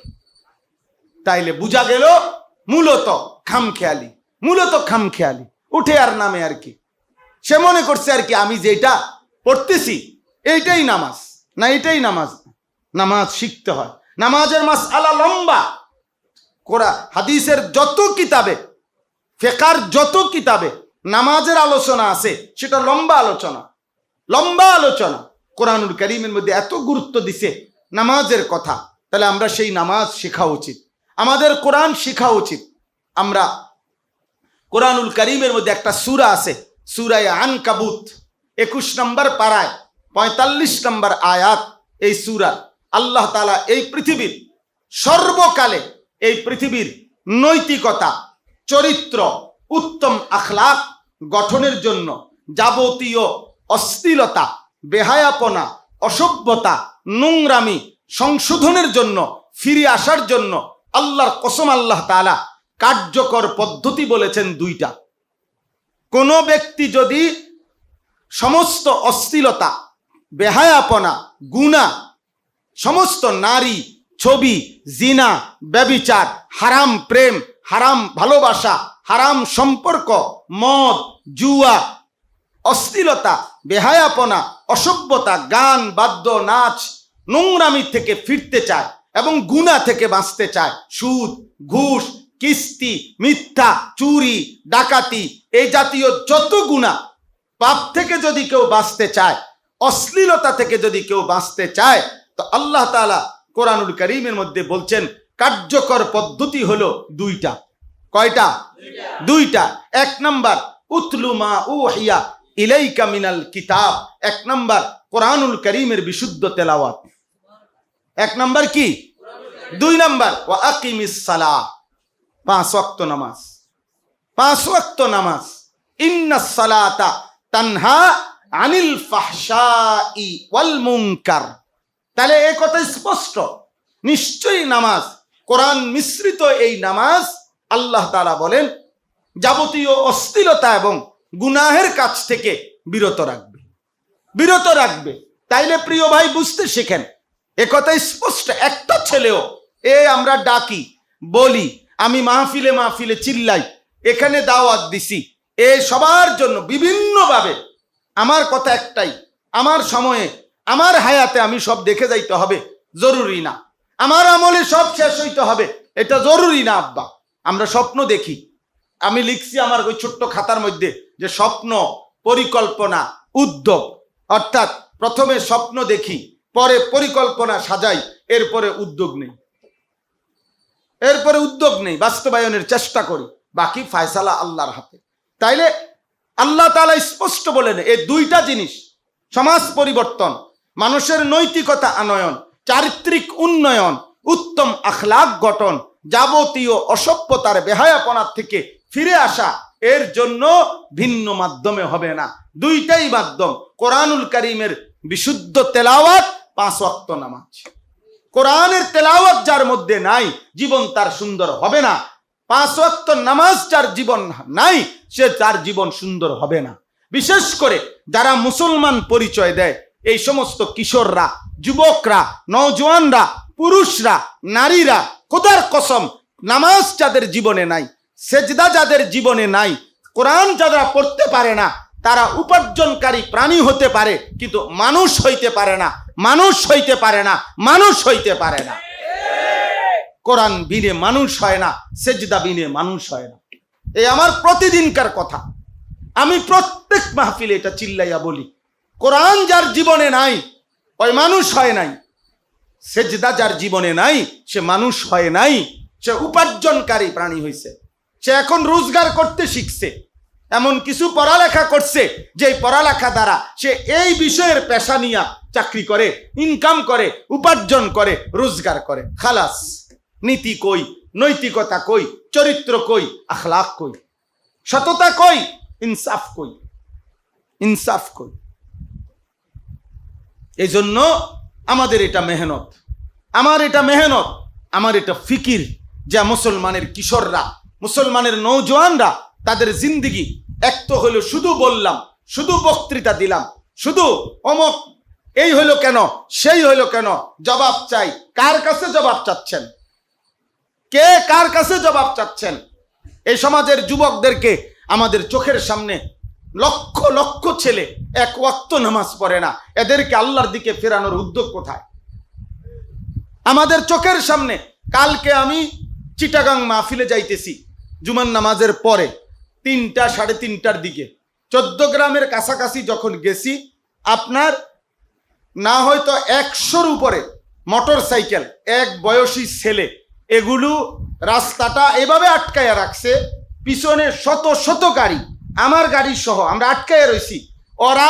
তাইলে বুঝা গেল মূলত খামখেয়ালি, উঠে আর নামে আর কি। সে মনে করছে আর কি আমি যেটা পড়তেছি এইটাই নামাজ, না এটাই নামাজ। নামাজ শিখতে হয়। নামাজের মাসআলা লম্বা। কোরআন হাদিসের যত কিতাবে, ফিকহের যত কিতাবে নামাজের আলোচনা আছে সেটা লম্বা আলোচনা। কোরআনুল কারীমের মধ্যে এত গুরুত্ব দিছে নামাজের কথা। তাহলে আমরা সেই নামাজ শেখা উচিত, আমাদের কোরআন শেখা উচিত। আমরা কোরআনুল কারীমের মধ্যে একটা সূরা আছে, সূরা আনকাবুত 21 নম্বর পারায় 45 নম্বর আয়াত। এই সূরা আল্লাহ তাআলা এই পৃথিবীর সর্বকালে এই পৃথিবীর নৈতিকতা, চরিত্র, উত্তম আখলাক গঠনের জন্য, যাবতীয় অশ্লীলতা, বেহায়াপনা, অসভ্যতা, নোংরামি সংশোধনের জন্য, ফিরে আসার জন্য আল্লাহর কসম আল্লাহ তাআলা কার্যকর পদ্ধতি বলেছেন 2টা। কোনো ব্যক্তি যদি সমস্ত অশ্লীলতা, বেহায়াপনা, গুনাহ, সমস্ত নারী, ছবি, জিনা, ব্যভিচার, হারাম প্রেম, হারাম ভালোবাসা, হারাম সম্পর্ক, মদ, জুয়া, অশ্লীলতা, বেহায়াপনা, অসভ্যতা, গান, বাদ্য, নাচ, নোংরামি থেকে ফিরতে চায় এবং গুনাহ থেকে বাঁচতে চায়, সুদ, ঘুষ, কিস্তি, মিথ্যা, চুরি, ডাকাতি, এই জাতীয় যত গুনাহ, পাপ থেকে যদি কেউ বাঁচতে চায়, অশ্লীলতা থেকে যদি কেউ বাঁচতে চায়, তো আল্লাহ তাআলা কোরআনুল কারীমের মধ্যে বলছেন কার্যকর পদ্ধতি হলো 2টা। কয়টা? 2টা। 1 নাম্বার উতলু মা উহিয়া ইলাইকা মিনাল কিতাব। 1 নাম্বার কোরআনুল কারীমের বিশুদ্ধ তেলাওয়াত। 1 নাম্বার কি? 2 নাম্বার ওয়া আকিমিস সালাহ, 5 ওয়াক্ত নামাজ। 5 ওয়াক্ত নামাজ। ইন্নাস সালাতা তানহা আনিল ফাহশাই ওয়াল মুনকার। তাহলে এই কথা স্পষ্ট, নিশ্চয়ই নামাজ, কোরআন মিশ্রিত এই নামাজ আল্লাহ তাআলা বলেন যাবতীয় অশ্লীলতা এবং গুনাহের কাছ থেকে বিরত রাখবে। তাইলে প্রিয় ভাই বুঝতে শেখেন, এ কথা স্পষ্ট। একটা ছেলেও আমরা ডাকি, বলি, আমি মাহফিলে চিল্লাই, এখানে দাওয়াত দিছি, সবার জন্য বিভিন্নভাবে। আমার কথা একটাই, আমার সময়ে, আমার হায়াতে আমি সব দেখে যাইতে হবে জরুরি না, আমার আমলে সব শেষ হইতে হবে এটা জরুরি না আব্বা। আমরা স্বপ্ন দেখি, আমি লিখছি আমার ওই ছোট্ট খাতার মধ্যে যে স্বপ্ন, পরিকল্পনা, উদ্যোগ। অর্থাৎ প্রথমে স্বপ্ন দেখি, পরে পরিকল্পনা সাজাই, এরপরে উদ্যোগ নেই, বাস্তবায়নের চেষ্টা করি, বাকি ফয়সালা আল্লাহর হাতে। তাইলে আল্লাহ তাআলা স্পষ্ট বলেন এই 2টা জিনিস, সমাজ পরিবর্তন, মানুষের নৈতিকতা আনয়ন, চারিত্রিক উন্নয়ন, উত্তম আখলাক গঠন, যাবতীয় অসভ্যতার, বেহায়াপনার থেকে ফিরে আসা, এর জন্য ভিন্ন মাধ্যমে হবে না, 2টাই মাধ্যম। কোরআনুল কারীমের বিশুদ্ধ তেলাওয়াত, 5 ওয়াক্ত নামাজ। কোরআনের তেলাওয়াত যার মধ্যে নাই, জীবন তার সুন্দর হবে না। 5 ওয়াক্ত নামাজ যার জীবন নাই, সে তার জীবন সুন্দর হবে না। বিশেষ করে যারা মুসলমান পরিচয় দেয়, এই সমস্ত কিশোররা, যুবকরা, নওজোয়ানরা, পুরুষরা, নারীরা, খোদার কসম, নামাজ যাদের জীবনে নাই, সেজদা যাদের জীবনে নাই, কোরআন যারা পড়তে পারে না, তারা উপার্জনকারী প্রাণী হতে পারে, কিন্তু মানুষ হইতে পারে না। কোরআন বিনে মানুষ হয় না, সেজদা বিনে মানুষ হয় না। এই আমার প্রতিদিনকার কথা, আমি প্রত্যেক মাহফিলে এটা চিল্লাইয়া বলি, কোরআন যার জীবনে নাই, ওই মানুষ হয় নাই। সেজদা যার জীবনে নাই, সে মানুষ হয় নাই, সে উপার্জনকারী প্রাণী হয়েছে। সে এখন রোজগার করতে শিখছে, এমন কিছু পড়ালেখা করছে যে পড়ালেখা দ্বারা সে এই বিষয়ের পেশা নিয়ে চাকরি করে, ইনকাম করে, উপার্জন করে, রোজগার করে। খালাস। নীতি কই, নৈতিকতা কই, চরিত্র কই, আখলাক কই, সততা কই, ইনসাফ কই। এই জন্য আমাদের এটা মেহনত, আমার এটা ফিকির, যা মুসলমানের কিশোররা, মুসলমানের নৌজওয়ানরা, তাদের জিন্দিগি এক তো হলো শুধু বললাম, শুধু বক্তৃতা দিলাম, শুধু অমক এই হইল কেন, সেই হইল কেন, জবাব চাই। কার কাছে জবাব চাচ্ছেন? কে কার কাছে জবাব চাচ্ছেন? এই সমাজের যুবকদেরকে আমাদের চোখের সামনে লক্ষ লক্ষ ছেলে এক ওয়াক্ত নামাজ পড়ে না, এদেরকে আল্লাহর দিকে ফেরানোর উদ্যোগ কোথায়? আমাদের চোখের সামনে। কালকে আমি চিটাগাং মাহফিলে যাইতেছি জুমার নামাজের পরে 3টা সাড়ে 3টার দিকে। 14 গ্রামের কাছাকাছি যখন গেছি, আপনার না হয়তো 100-র উপরে মোটর সাইকেল, এক বয়সী ছেলে, এগুলো রাস্তাটা এভাবে আটকায়া রাখছে, পিছনে শত শত গাড়ি, আমার গাড়ি সহ আমরা আটকায়া রয়েছি। ওরা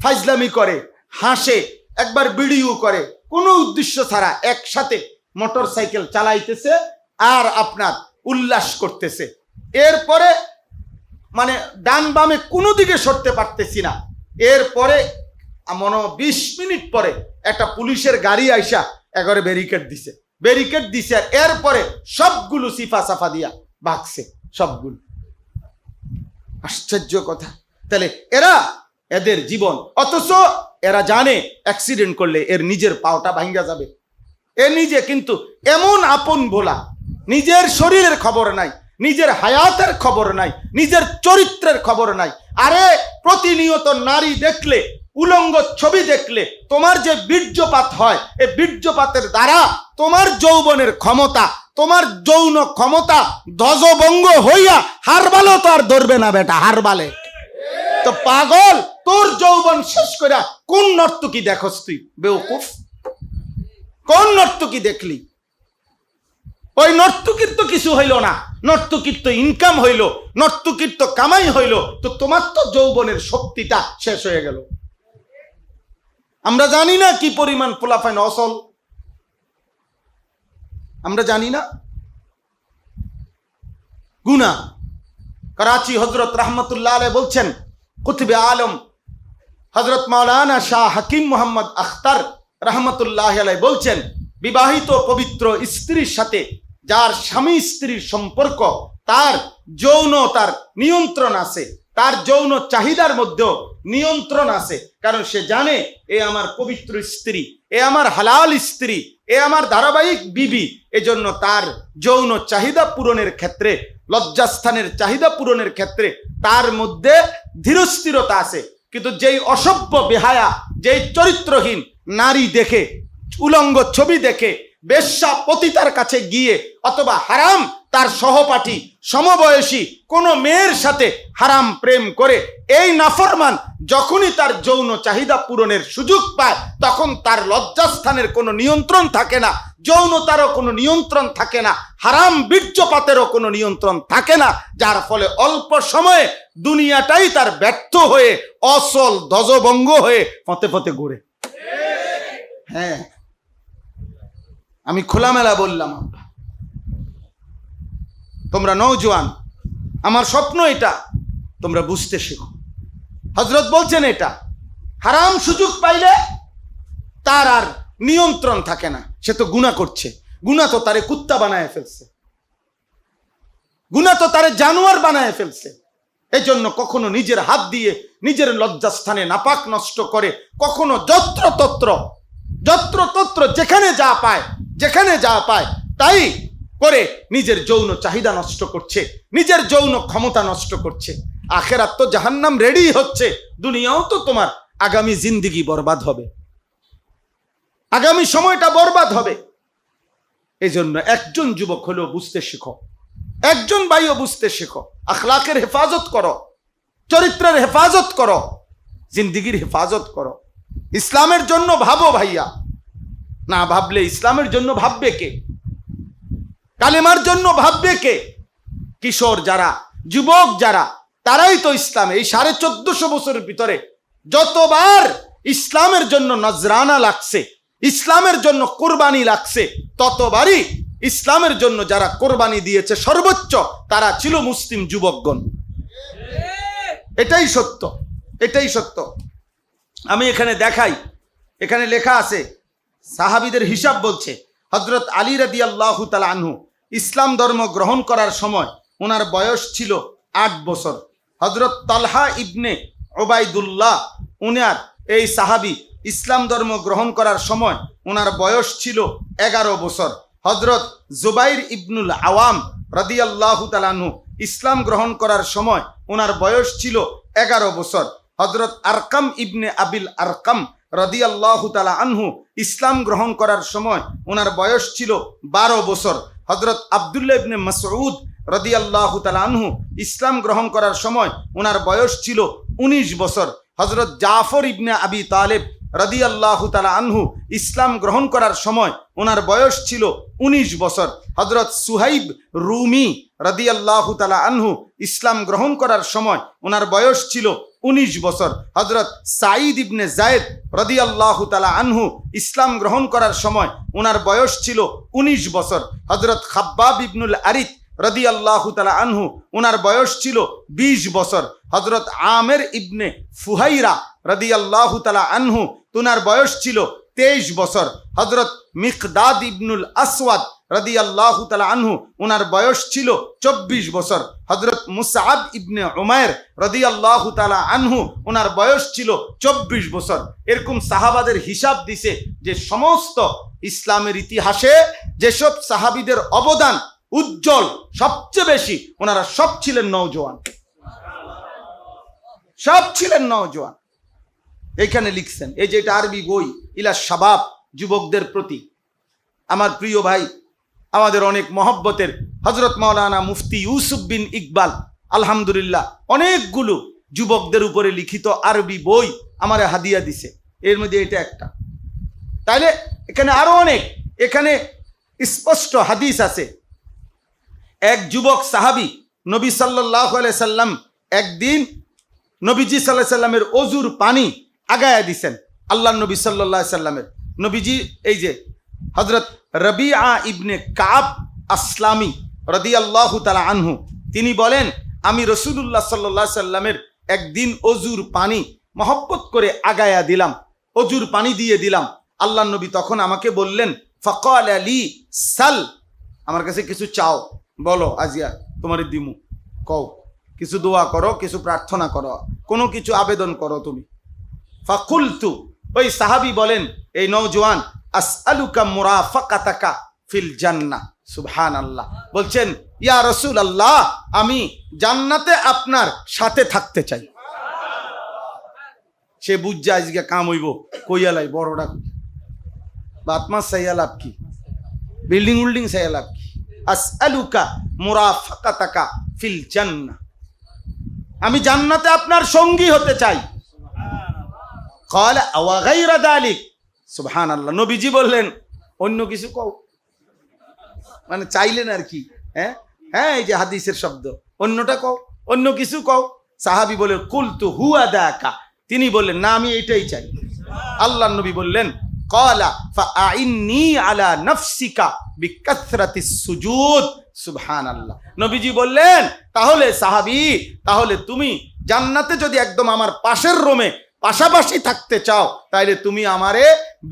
ফাজলামি করে, হাসে, একবার ভিডিও করে, কোনো উদ্দেশ্য ছাড়া একসাথে মোটর সাইকেল চালাইতেছে আর আপনার উল্লাস করতেছে। এরপরে মানে ডান বামে কোনো দিকে সরতে পারতেছি না। এরপরে মনে 20 মিনিট পরে একটা পুলিশের গাড়ি আইসা একবারে ব্যারিকেড দিছে আর এরপরে সবগুলো সিফা সাফা দিয়া ভাগছে সবগুলো। আশ্চর্য কথা। তাহলে এদের জীবন, অথচ এরা জানে অ্যাক্সিডেন্ট করলে এর নিজের পাওটা ভাঙ্গা যাবে। এ নিজে কিন্তু এমন আপন ভোলা, নিজের শরীরের খবর নাই, নিজের হায়াতের খবর নাই, নিজের চরিত্রের খবর নাই। আরে প্রতিনিয়ত নারী দেখলে, উলঙ্গ ছবি দেখলে তোমার যে বীর্যপাত হয়, এই বীর্যপাতের দ্বারা তোমার যৌবনের ক্ষমতা, তোমার যৌন ক্ষমতা ধ্বজভঙ্গ হইয়া হারবালও তো আর ধরবে না বেটা, হারবালে তো পাগল। তোর যৌবন শেষ কইরা কোন নর্তকী দেখস তুই বেওকুফ? কোন নর্তকী দেখলি? ওই নর্তকীর তো কিছু হইল না, নর্তকীর তো ইনকাম হইল, নর্তকীর তো কামাই হইল, তো তোমার তো যৌবনের শক্তিটা শেষ হয়ে গেল। আমরা জানি না কি পরিমাণ পোলাফাইন অসল, আমরা জানি না। গুনাহ। করাচি হযরত রাহমাতুল্লাহ আলাইহি বলছেন, কুতুবে আলম হযরত মাওলানা শাহ হাকিম মোহাম্মদ আখতার রাহমাতুল্লাহ আলাইহি বলছেন, বিবাহিত পবিত্র স্ত্রীর সাথে যার স্বামী স্ত্রীর সম্পর্ক, তার যৌনতার নিয়ন্ত্রণ আছে, তার যৌন চাহিদার মধ্যেও নিয়ন্ত্রণ আছে। কারণ সে জানে এ আমার পবিত্র স্ত্রী, এ আমার হালাল স্ত্রী, এ আমার ধারাবাহিক বিবি। এজন্য তার যৌন চাহিদা পূরণের ক্ষেত্রে, লজ্জাস্থানের চাহিদা পূরণের ক্ষেত্রে তার মধ্যে ধীরস্থিরতা আছে। কিন্তু যেই অসভ্য বেহায়া, যেই চরিত্রহীন নারী দেখে, উলঙ্গ ছবি দেখে, বেশ্যা পতিতার কাছে গিয়ে অথবা হারাম তার সহপাঠী সমবয়সী কোন মেয়ের সাথে হারাম প্রেম করে, এই নাফরমান যখনই তার যৌন চাহিদা পূরণের সুযোগ পায়, তখন তার লজ্জাস্থানের কোনো নিয়ন্ত্রণ থাকে না, যৌনতারও কোনো নিয়ন্ত্রণ থাকে না, হারাম বীর্যপাতেরও কোনো নিয়ন্ত্রণ থাকে না, যার ফলে অল্প সময়ে দুনিয়াটাই তার ব্যর্থ হয়ে অসল ধ্বজভঙ্গ হয়ে ফতে ফতে ঘুরে। হ্যাঁ, আমি খোলামেলা বললাম, তোমরা নওজোয়ান, আমার স্বপ্ন এটা তোমরা বুঝতে শেখো। হযরত বলছেন এটা হারাম সুযোগ পাইলে তার আর নিয়ন্ত্রণ থাকে না, সে তো গুনাহ করছে, গুনাহ তো তারে কুত্তা বানায় ফেলছে, গুনাহ তো তারে জানোয়ার বানায় ফেলছে। এই জন্য কখনো নিজের হাত দিয়ে নিজের লজ্জাস্থানে নাপাক নষ্ট করে, কখনো যত্রতত্র যেখানে যা পায় তাই করে নিজের যৌন চাহিদা নষ্ট করছে, নিজের যৌন ক্ষমতা নষ্ট করছে। আখেরাত তো জাহান্নাম রেডি হচ্ছে, দুনিয়াও তো তোমার আগামী জিন্দেগি বরবাদ হবে, আগামী সময়টা বরবাদ হবে। এই জন্য একজন যুবক হলেও বুঝতে শেখো, একজন ভাইও বুঝতে শেখো, আখলাকের হেফাজত করো, চরিত্রের হেফাজত করো, জিন্দেগির হেফাজত করো। ইসলামের জন্য ভাবো ভাইয়া, না ভাবলে ইসলামের জন্য ভাববে কে? কালেমার জন্য ভাববে কে? কিশোর যারা, যুবক যারা, তারাই তো ইসলাম এই 1450 বছরের ভিতরে যতবার ইসলামের জন্য নজরানা লাগছে, ইসলামের জন্য কোরবানি লাগছে, ততবারই ইসলামের জন্য যারা কোরবানি দিয়েছে সর্বোচ্চ তারা ছিল মুসলিম যুবকগণ। এটাই সত্য, এটাই সত্য। আমি এখানে দেখাই, এখানে লেখা আছে, সাহাবীদের হিসাব বলছে, হযরত আলী রাদিয়াল্লাহু তাআলা আনহু ইসলাম ধর্ম গ্রহণ করার সময় ওনার বয়স ছিল 8 বছর। হযরত তালহা ইবনে উবাইদুল্লাহ উনার এই সাহাবী ইসলাম ধর্ম গ্রহণ করার সময় ওনার বয়স ছিল 11 বছর। হযরত জুবাইর ইবনুল আওয়াম রাদিয়াল্লাহু তাআলা আনহু ইসলাম গ্রহণ করার সময় ওনার বয়স ছিল 11 বছর। হযরত আরকাম ইবনে আবিল আরকাম রাদিয়াল্লাহু তাআলা আনহু ইসলাম গ্রহণ করার সময় ওনার বয়স ছিল 12 বছর। হযরত আব্দুল্লাহ ইবনে মাসউদ রাদিয়াল্লাহু তাআলা আনহু ইসলাম গ্রহণ করার সময় ওনার বয়স ছিল 19 বছর। হযরত জাফর ইবনে আবি তালেব রাদিয়াল্লাহু তাআলা আনহু ইসলাম গ্রহণ করার সময় ওনার বয়স ছিল 19 বছর। হযরত সুহাইব রুমি রাদিয়াল্লাহু তাআলা আনহু ইসলাম গ্রহণ করার সময় ওনার বয়স ছিল 19 বছর। হযরত সাঈদ ইবনে যায়েদ রাদিয়াল্লাহু তাআলা আনহু ইসলাম গ্রহণ করার সময় ওনার বয়স ছিল 19 বছর। হযরত খাব্বাব ইবনুল আরিত রাদিয়াল্লাহু তাআলা আনহু ওনার বয়স ছিল 20 বছর। হযরত আমের ইবনে ফুহাইরা রাদিয়াল্লাহু তাআলা আনহু ওনার বয়স ছিল 23 বছর। হযরত মিকদাদ ইবনুল আসওয়াদ রাদিয়াল্লাহু তাআলা আনহু ওনার বয়স ছিল 24 বছর। হযরত মুসআব ইবনে উমাইর রাদিয়াল্লাহু তাআলা আনহু ওনার বয়স ছিল 24 বছর। এরকম সাহাবাদের হিসাব দিছে যে সমস্ত ইসলামের ইতিহাসে যেসব সাহাবীদের অবদান উজ্জ্বল সবচেয়ে বেশি, ওনারা সব ছিলেন নওজোয়ান, সব ছিলেন নওজোয়ান। এখানে লিখছেন, এই যে এটা আরবি বই, ইলা শাবাব, যুবকদের প্রতি। আমার প্রিয় ভাই, আমাদের অনেক মহব্বতের হযরত মাওলানা মুফতি ইউসুফ বিন ইকবাল আলহামদুলিল্লাহ অনেকগুলো যুবকদের উপরে লিখিত আরবি বই আমারে হাদিয়া দিছে, এর মধ্যে এটা একটা। তাইলে এখানে আরো অনেক, এখানে স্পষ্ট হাদিস আছে। এক যুবক সাহাবী নবী সাল্লাল্লাহু আলাইহি সাল্লাম একদিন নবীজি সাল্লাল্লাহু আলাইহি সাল্লামের অজুর পানি আগায়া দিছেন আল্লাহ নবী সাল্লাল্লাহু আলাইহি সাল্লামের। নবীজি এই যে হযরত রবিআ ইবনে কাব আসলামি রাদিয়াল্লাহু তাআলা আনহু তিনি বলেন, আমি রাসূলুল্লাহ সাল্লাল্লাহু আলাইহি সাল্লামের একদিন অজুর পানি মহব্বত করে আগায়া দিলাম, অজুর পানি দিয়ে দিলাম। আল্লাহ নবী তখন আমাকে বললেন, ফাকালা লি সাল, আমার কাছে কিছু চাও, বলো আজিয়া তোমারে দিমু, কও কিছু দোয়া করো, কিছু প্রার্থনা করো, কোনো কিছু আবেদন করো তুমি। ফাকুলতু, ওই সাহাবী বলেন, এই নওজোয়ান, আসআলুকা মুরাফাকাতাকা ফিল জান্নাহ। সুবহানাল্লাহ, বলছেন ইয়া রাসূলুল্লাহ, আমি জান্নাতে আপনার সাথে থাকতে চাই। সে বুঝ আজকে কাম হইব, কইয়ালাই বড়টা বাতমাস চাইয়া লাভ কি, বিল্ডিং উল্ডিং চাইয়া লাভ কি? আসআলুকা মুরাফাকাতাকা ফিল জান্নাহ, আমি জান্নাতে আপনার সঙ্গী হতে চাই। ক্বালা ওয়া গায়রা যালিক, সুবহানাল্লাহ। নবীজি বললেন, অন্য কিছু কও, মানে চাইলেন আর কি। হ্যাঁ হ্যাঁ, এই যে হাদিসের শব্দ, অন্যটা কও, অন্য কিছু কও। সাহাবী বলে, কুলতু হুয়া দাকা, তিনি বললেন, না আমি এটাই চাই। আল্লাহ নবী বললেন, ক্বালা ফাআইন্নী আলা নাফসিকা বিকাসরাতিস সুজুদ। সুবহানাল্লাহ। নবীজি বললেন, তাহলে সাহাবী, তাহলে তুমি জান্নাতে যদি একদম আমার পাশের রুমে পাশাপাশি থাকতে চাও, তাইলে তুমি আমারে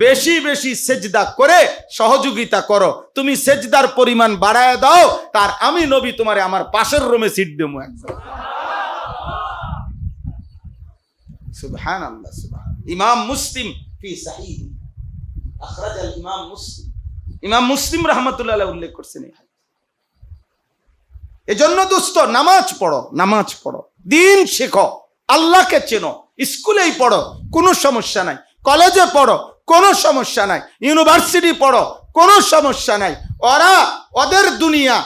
বেশি বেশি সেজদা করে সহযোগিতা করো। তুমি সেজদার পরিমাণ বাড়ায় দাও, তার আমি নবী তোমারে আমার পাশের রুমে সিট দেবো একদম। সুবহানাল্লাহ। ইমাম মুসলিম ফি সাহিহ, আখরাজাল ইমাম মুসলিম, ইমাম মুসলিম রাহমাতুল্লাহ আলাইহি উল্লেখ করছেন। এজন্য দোস্ত, নামাজ পড়ো, নামাজ পড়ো, দিন শেখো, আল্লাহকে চেনো, স্কুলেই পড়ো কোনো সমস্যা নাই, কলেজে পড়ো কোনো সমস্যা নাই, ইউনিভার্সিটি পড়ো কোনো সমস্যা নাই। ওরা ওদের দুনিয়া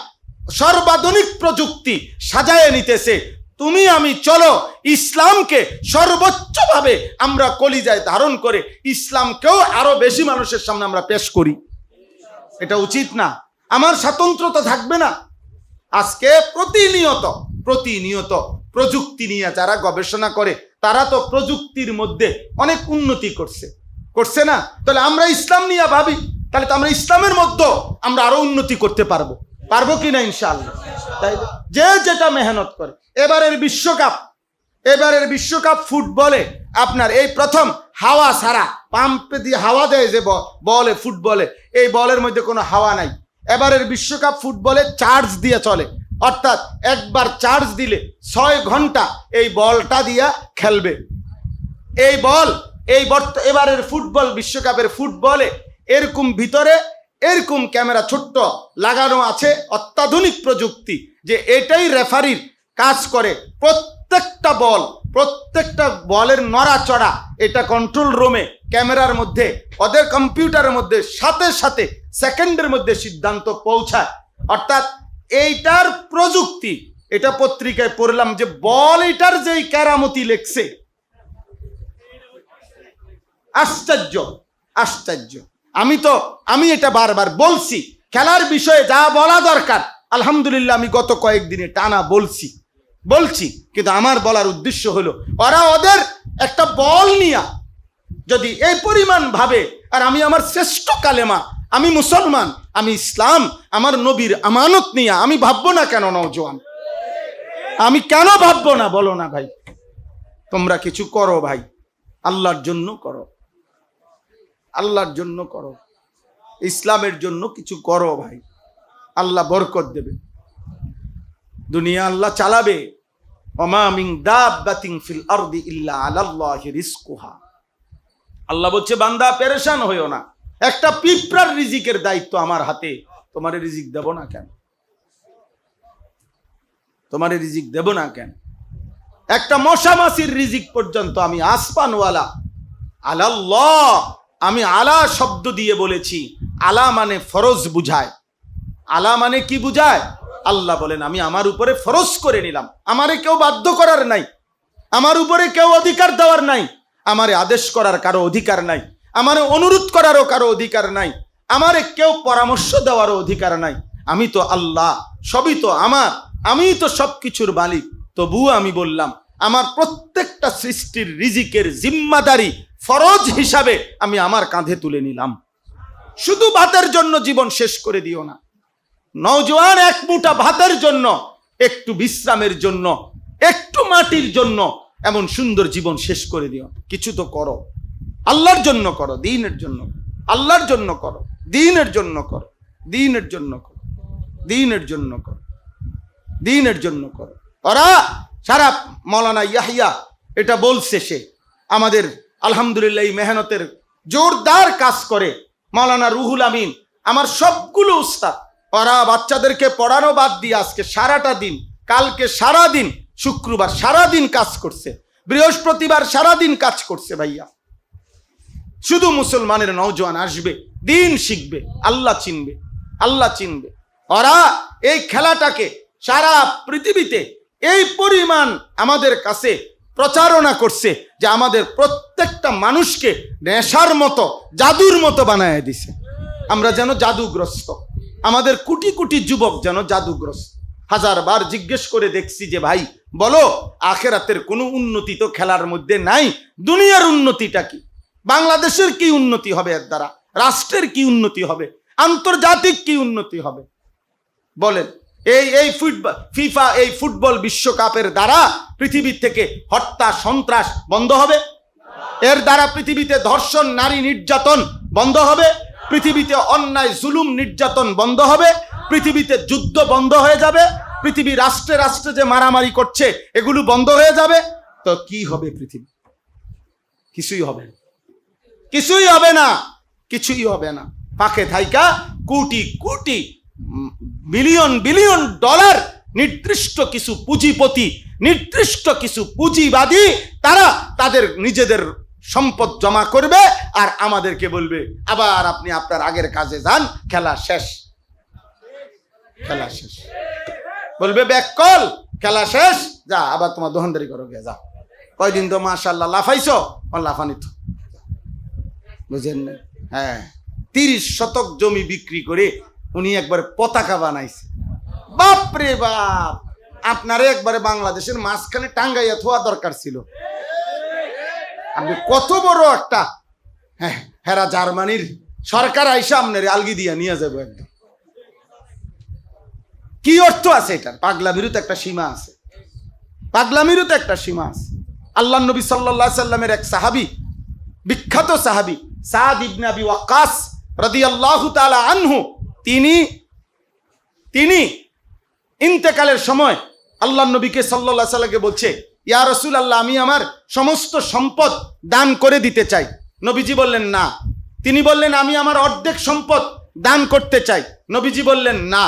সর্বাধুনিক প্রযুক্তি সাজায় নিতেছে, তুমি আমি চলো ইসলামকে সর্বোচ্চভাবে আমরা কলিজায় ধারণ করে ইসলামকেও আরো বেশি মানুষের সামনে আমরা পেশ করি। এটা উচিত না? আমার স্বাতন্ত্রতা থাকবে না? আজকে প্রতিনিয়ত প্রযুক্তি নিয়ে যারা গবেষণা করে, তারা তো প্রযুক্তির মধ্যে অনেক উন্নতি করছে না? তাহলে আমরা ইসলাম নিয়ে ভাবি, তাহলে তো আমরা ইসলামের মধ্যে আমরা আরো উন্নতি করতে পারবো কিনা ইনশাআল্লাহ। তাই যে যেটা মেহনত করে। এবারের বিশ্বকাপ ফুটবলে আপনার এই প্রথম হাওয়া ছাড়া, পাম্পে দিয়ে হাওয়া দেয় যে বলে ফুটবলে, এই বলের মধ্যে কোনো হাওয়া নাই। এবারের বিশ্বকাপ ফুটবলে চার্জ দিয়ে চলে, অর্থাৎ একবার চার্জ দিলে 6 ঘন্টা এই বলটা দিয়া খেলবে। এই বল এবারের ফুটবল বিশ্বকাপের ফুটবলে এরকম ভিতরে এরকম ক্যামেরা ছোট্ট লাগানো আছে, অত্যাধুনিক প্রযুক্তি, যে এটাই রেফারির কাজ করে। প্রত্যেকটা বলের নড়াচড়া এটা কন্ট্রোল রুমে ক্যামেরার মধ্যে, ওদের কম্পিউটারের মধ্যে সাথে সাথে সেকেন্ডের মধ্যে সিদ্ধান্ত পৌঁছায়। অর্থাৎ এইটার প্রযুক্তি, এটা পত্রিকায় পড়লাম যে বল এটার যেই কেরামতি লেখছে, আশ্চর্য আশ্চর্য। আমি এটা বারবার বলছি, খেলার বিষয়ে যা বলা দরকার আলহামদুলিল্লাহ আমি গত কয়েকদিনে টানা বলছি, কিন্তু আমার বলার উদ্দেশ্য হলো ওরা ওদের একটা বল নিয়া যদি এই পরিমাণ ভাবে, আর আমি আমার শ্রেষ্ঠ কালেমা, আমি মুসলমান, আমি ইসলাম, আমার নবীর আমানত নিয়ে আমি ভাববো না কেন? নওজোয়ান, আমি কেন ভাববো না? বলো না ভাই। তোমরা কিছু করো ভাই, আল্লাহর জন্য করো, আল্লাহর জন্য করো, ইসলামের জন্য কিছু করো ভাই, আল্লাহ বরকত দেবে, দুনিয়া আল্লাহ চালাবে। ওমা মিন দাব্বাতিন ফিল আরদি ইল্লা আলাল্লাহি রিজকুহা। আল্লাহ বলছে বান্দা পেরেশান হইও না, একটা পিঁপড়ার রিজিকের দায়িত্ব আমার হাতে, তোমারে রিজিক দেব না কেন? তোমারে রিজিক দেব না কেন? একটা মশা মাছির রিজিক পর্যন্ত আমি আসমানওয়ালা আলাল্লাহ, আমি আলা শব্দ দিয়ে বলেছি। আলা মানে ফরজ বুঝায়। আলা মানে কি বুঝায়? আল্লাহ বলেন আমি আমার উপরে ফরজ করে নিলাম, আমারে কেউ বাধ্য করার নাই, আমার উপরে কেউ অধিকার দেওয়ার নাই, আমারে আদেশ করার কারো অধিকার নাই, আমারে অনুরোধ করারও কারো অধিকার নাই, আমারে কেউ পরামর্শ দেওয়ারও অধিকার নাই। আমি তো আল্লাহ, সবই তো আমার, আমি তো সবকিছুর মালিক। তবুও আমি বললাম আমার প্রত্যেকটা সৃষ্টির রিজিকের জিম্মাদারি ফরজ হিসাবে আমি আমার কাঁধে তুলে নিলাম। শুধু ভাতের জন্য জীবন শেষ করে দিও না নওজোয়ান, এক মুঠা ভাতের জন্য, একটু বিশ্রামের জন্য, একটু মাটির জন্য এমন সুন্দর জীবন শেষ করে দিও। কিছু তো করো, আল্লাহর জন্য করো, দ্বীনের জন্য, আল্লাহর জন্য করো, দ্বীনের জন্য করো, দ্বীনের জন্য করো, দ্বীনের জন্য করো, দ্বীনের জন্য করো। ওরা সারা মৌলানা ইয়াহিয়া এটা বলছে, সে আমাদের আলহামদুলিল্লাহ এই মেহনতের জোরদার কাজ করে। মৌলানা রুহুল আমিন, আমার সবগুলো উস্তাদ, ওরা বাচ্চাদেরকে পড়ানো বাদ দিয়ে আজকে সারাটা দিন, কালকে সারা দিন, শুক্রবার সারা দিন কাজ করছে, বৃহস্পতিবার সারা দিন কাজ করছে ভাইয়া। শুধু মুসলমানের নওজোয়ান আসবে, দিন শিখবে, আল্লাহ চিনবে, আল্লাহ চিনবে। ওরা এই খেলাটাকে সারা পৃথিবীতে এই পরিমাণ আমাদের কাছে প্রচারণা করছে যে আমাদের প্রত্যেকটা মানুষকে নেশার মতো, জাদুর মতো বানায় দিছে। আমরা যেন জাদুগ্রস্ত, আমাদের কোটি কোটি যুবক যেন জাদুগ্রস্ত। হাজারবার জিজ্ঞেস করে দেখছি যে ভাই বলো, আখেরাতের কোনো উন্নতি তো খেলার মধ্যে নাই, দুনিয়ার উন্নতিটা কি? বাংলাদেশের কি উন্নতি হবে এর দ্বারা? রাষ্ট্রের কি উন্নতি হবে? আন্তর্জাতিক কি উন্নতি হবে? বলেন। এই ফিফা এই ফুটবল বিশ্বকাপের দ্বারা পৃথিবী থেকে হত্যা সন্ত্রাস বন্ধ হবে? এর দ্বারা পৃথিবীতে ধর্ষণ, নারী নির্যাতন বন্ধ হবে? পৃথিবীতে অন্যায় জুলুম নির্যাতন বন্ধ হবে? পৃথিবীতে যুদ্ধ বন্ধ হয়ে যাবে? পৃথিবী রাষ্ট্রে রাষ্ট্রে যে মারামারি করছে এগুলো বন্ধ হয়ে যাবে? তো কি হবে পৃথিবী? কিছুই হবে না, কিছুই হবে না, কিছুই হবে না। পাখে থাইকা crore crore billion billion dollar নির্দিষ্ট কিছু পুঁজিপতি, নির্দিষ্ট কিছু পুঁজিবাদী, তারা তাদের নিজেদের সম্পদ জমা করবে আর আমাদেরকে বলবে আবার আপনি আপনার আগের কাজে যান, খেলা শেষ, খেলা শেষ। বলবে ব্যাককল, খেলা শেষ, যা আবার তোমার দোকানদারি করো, গে যা, কয়দিন তো মাশাআল্লাহ লাফাইছো, লাফানি তো, বুঝেন না? হ্যাঁ, 30 শতক জমি বিক্রি করে উনি একবারে পতাকা বানাইছে। বাপরে বাপ, আপনারে একবারে বাংলাদেশের মাঝখানে টাঙ্গাইয়া থোয়া দরকার ছিল। আপনি কত বড় একটা, হ্যাঁ, হেরা জার্মানির সরকার আইসা আপনার আলগি দিয়া নিয়ে যাবো একদম। কি অর্থ আছে এটার? পাগলামিরও তো একটা সীমা আছে, পাগলামিরও তো একটা সীমা আছে। আল্লাহ নবী সাল্লাল্লাহু আলাইহি সাল্লামের এক সাহাবী, বিখ্যাত সাহাবী সাদ ইবনে আবি ওয়াক্কাস রাদিয়াল্লাহু তাআলা আনহু, তিনি ইন্তেকালের সময় আল্লাহ নবীকে সাল্লাল্লাহু আলাইহি সাল্লামকে বলছে, ইয়া রাসূলুল্লাহ, আমি আমার সমস্ত সম্পদ দান করে দিতে চাই। নবীজি বললেন না। তিনি বললেন, আমি আমার অর্ধেক সম্পদ দান করতে চাই। নবীজি বললেন না।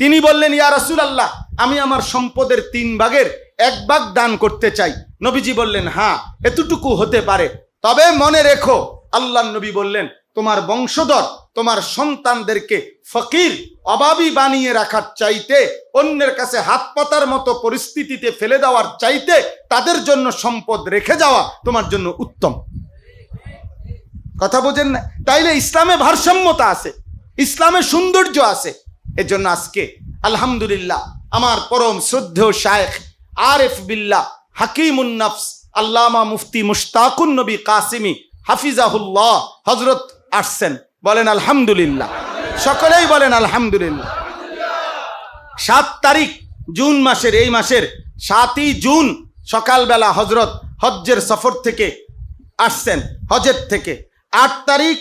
তিনি বললেন, ইয়া রাসূলুল্লাহ, আমি আমার সম্পদের 3 ভাগের 1 ভাগ দান করতে চাই। নবীজি বললেন, হ্যাঁ, এতটুকু হতে পারে, তবে মনে রেখো, আল্লাহর নবী বললেন, তোমার বংশধর, তোমার সন্তানদেরকে ফকির, অভাবী বানিয়ে রাখার চাইতে, অন্যের কাছে হাত পাতার মতো পরিস্থিতিতে ফেলে দেওয়ার চাইতে তাদের জন্য সম্পদ রেখে যাওয়া তোমার জন্য উত্তম। কথা বোঝেন না? তাইলে ইসলামে ভারসাম্যতা আছে, ইসলামে সৌন্দর্য আছে। এজন্য আজকে আলহামদুলিল্লাহ আমার পরম শ্রদ্ধেয় শায়েখ আরিফ বিল্লাহ হাকিমুন নফস আল্লামা মুফতি মুশতাকুন নবী কাসিমি হাফিজাহুল্লাহ হযরত আসছেন। বলেন আলহামদুলিল্লাহ, সকলেই বলেন আলহামদুলিল্লাহ। 7 তারিখ জুন মাসের, এই মাসের 7ই জুন সকালবেলা হজরত হজ্জের সফর থেকে আসছেন, হজের থেকে। 8 তারিখ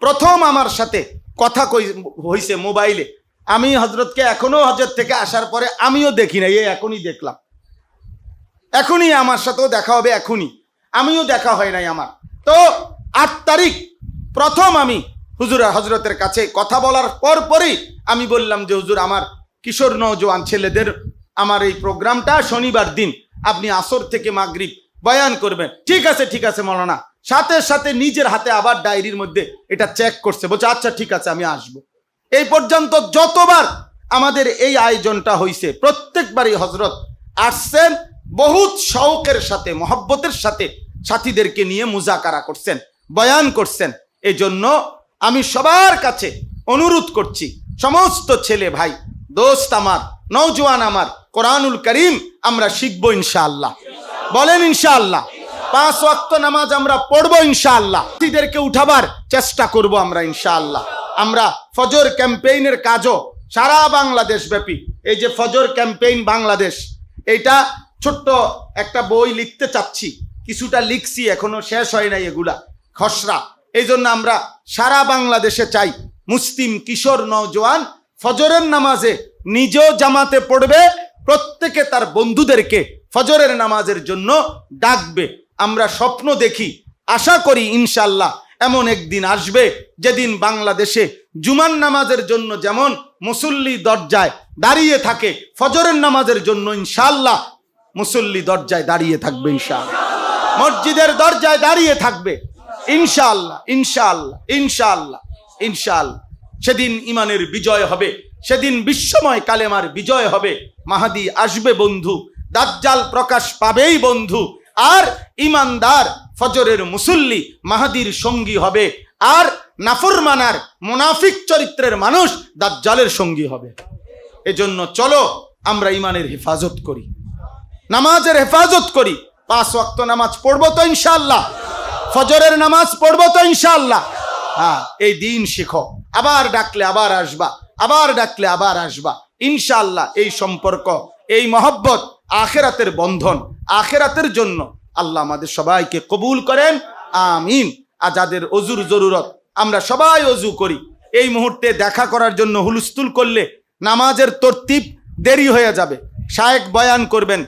প্রথম আমার সাথে কথা হইছে মোবাইলে। আমি হজরতকে এখনো হজের থেকে আসার পরে আমিও দেখি না, এই এখনই দেখলাম, এখনই আমার সাথেও দেখা হবে, এখনই, আমিও দেখা হয় নাই আমার। তো 8 তারিখ প্রথম আমি হুজুর হজরতের কাছে কথা বলার পরই আমি বললাম যে হুজুর, আমার কিশোর নওজোয়ান ছেলেদের আমার এই প্রোগ্রামটা শনিবার দিন, আপনি আসর থেকে মাগরিব বয়ান করবেন। ঠিক আছে মাওলানা। সাথে সাথে নিজের হাতে আবার ডায়েরির মধ্যে এটা চেক করছে, বলছে আচ্ছা ঠিক আছে, আমি আসবো। এই পর্যন্ত যতবার আমাদের এই আয়োজনটা হয়েছে প্রত্যেকবারই হজরত আসছেন, বহুত শৌকের সাথে, মহব্বতের সাথে সাথীদেরকে নিয়ে মুজাকারা করছেন, বয়ান করছেন। এই জন্য আমি সবার কাছে অনুরোধ করছি, সমস্ত ছেলে ভাই, দোস্ত আমার, নওজোয়ান আমার, কোরআনুল করিম আমরা শিখবো ইনশাআল্লাহ। বলেন ইনশাআল্লাহ। 5 ওয়াক্ত নামাজ আমরা পড়বো ইনশাআল্লাহ। সাথীদেরকে উঠাবার চেষ্টা করব আমরা ইনশাআল্লাহ। আমরা ফজর ক্যাম্পেইনের কাজও সারা বাংলাদেশ ব্যাপী, এই যে ফজর ক্যাম্পেইন বাংলাদেশ, এইটা ছোট্ট একটা বই লিখতে চাচ্ছি, কিছুটা লিখছি, এখনো শেষ হয় নাই এগুলা খসড়া। এই জন্য আমরা সারা বাংলাদেশে চাই মুসলিম কিশোর নওজোয়ান ফজরের নামাজে নিজেও জামাতে পড়বে, প্রত্যেকে তার বন্ধুদেরকে ফজরের নামাজের জন্য ডাকবে। আমরা স্বপ্ন দেখি, আশা করি ইনশাআল্লাহ এমন একদিন আসবে যেদিন বাংলাদেশে জুমার নামাজের জন্য যেমন মুসল্লি দরজায় দাঁড়িয়ে থাকে, ফজরের নামাজের জন্য ইনশাআল্লাহ মুসল্লি দরজায় দাঁড়িয়ে থাকবে, ইনশাআল্লাহ মসজিদের দরজায় দাঁড়িয়ে থাকবে ইনশাআল্লাহ, ইনশাআল্লাহ, ইনশাআল্লাহ, ইনশাআল্লাহ। সেদিন ইমানের বিজয় হবে, সেদিন বিশ্বময় কালেমার বিজয় হবে। মাহাদি আসবে বন্ধু, দাজ্জাল প্রকাশ পাবেই বন্ধু, আর ইমানদার ফজরের মুসল্লি মাহাদির সঙ্গী হবে, আর নাফরমানার মুনাফিক চরিত্রের মানুষ দাজ্জালের সঙ্গী হবে। এজন্য চলো আমরা ইমানের হেফাজত করি, নামাজের হেফাজত করি। 5 ওয়াক্ত নামাজ পড়বো তো ইনশাআল্লাহ, ফজরের নামাজ পড়বো তো ইনশাআল্লাহ। হ্যাঁ, এই দিন শিখো, আবার ডাকলে আবার আসবা, আবার ডাকলে আবার আসবা ইনশাআল্লাহ। এই সম্পর্ক, এই মহব্বত আখেরাতের বন্ধন, আখেরাতের জন্য আল্লাহ আমাদের সবাইকে কবুল করেন, আমিন। আর যাদের অজুর জরুরত, আমরা সবাই অজু করি। এই মুহূর্তে দেখা করার জন্য হুলস্থুল করলে নামাজের তরতিব দেরি হয়ে যাবে। শায়েখ বয়ান করবেন।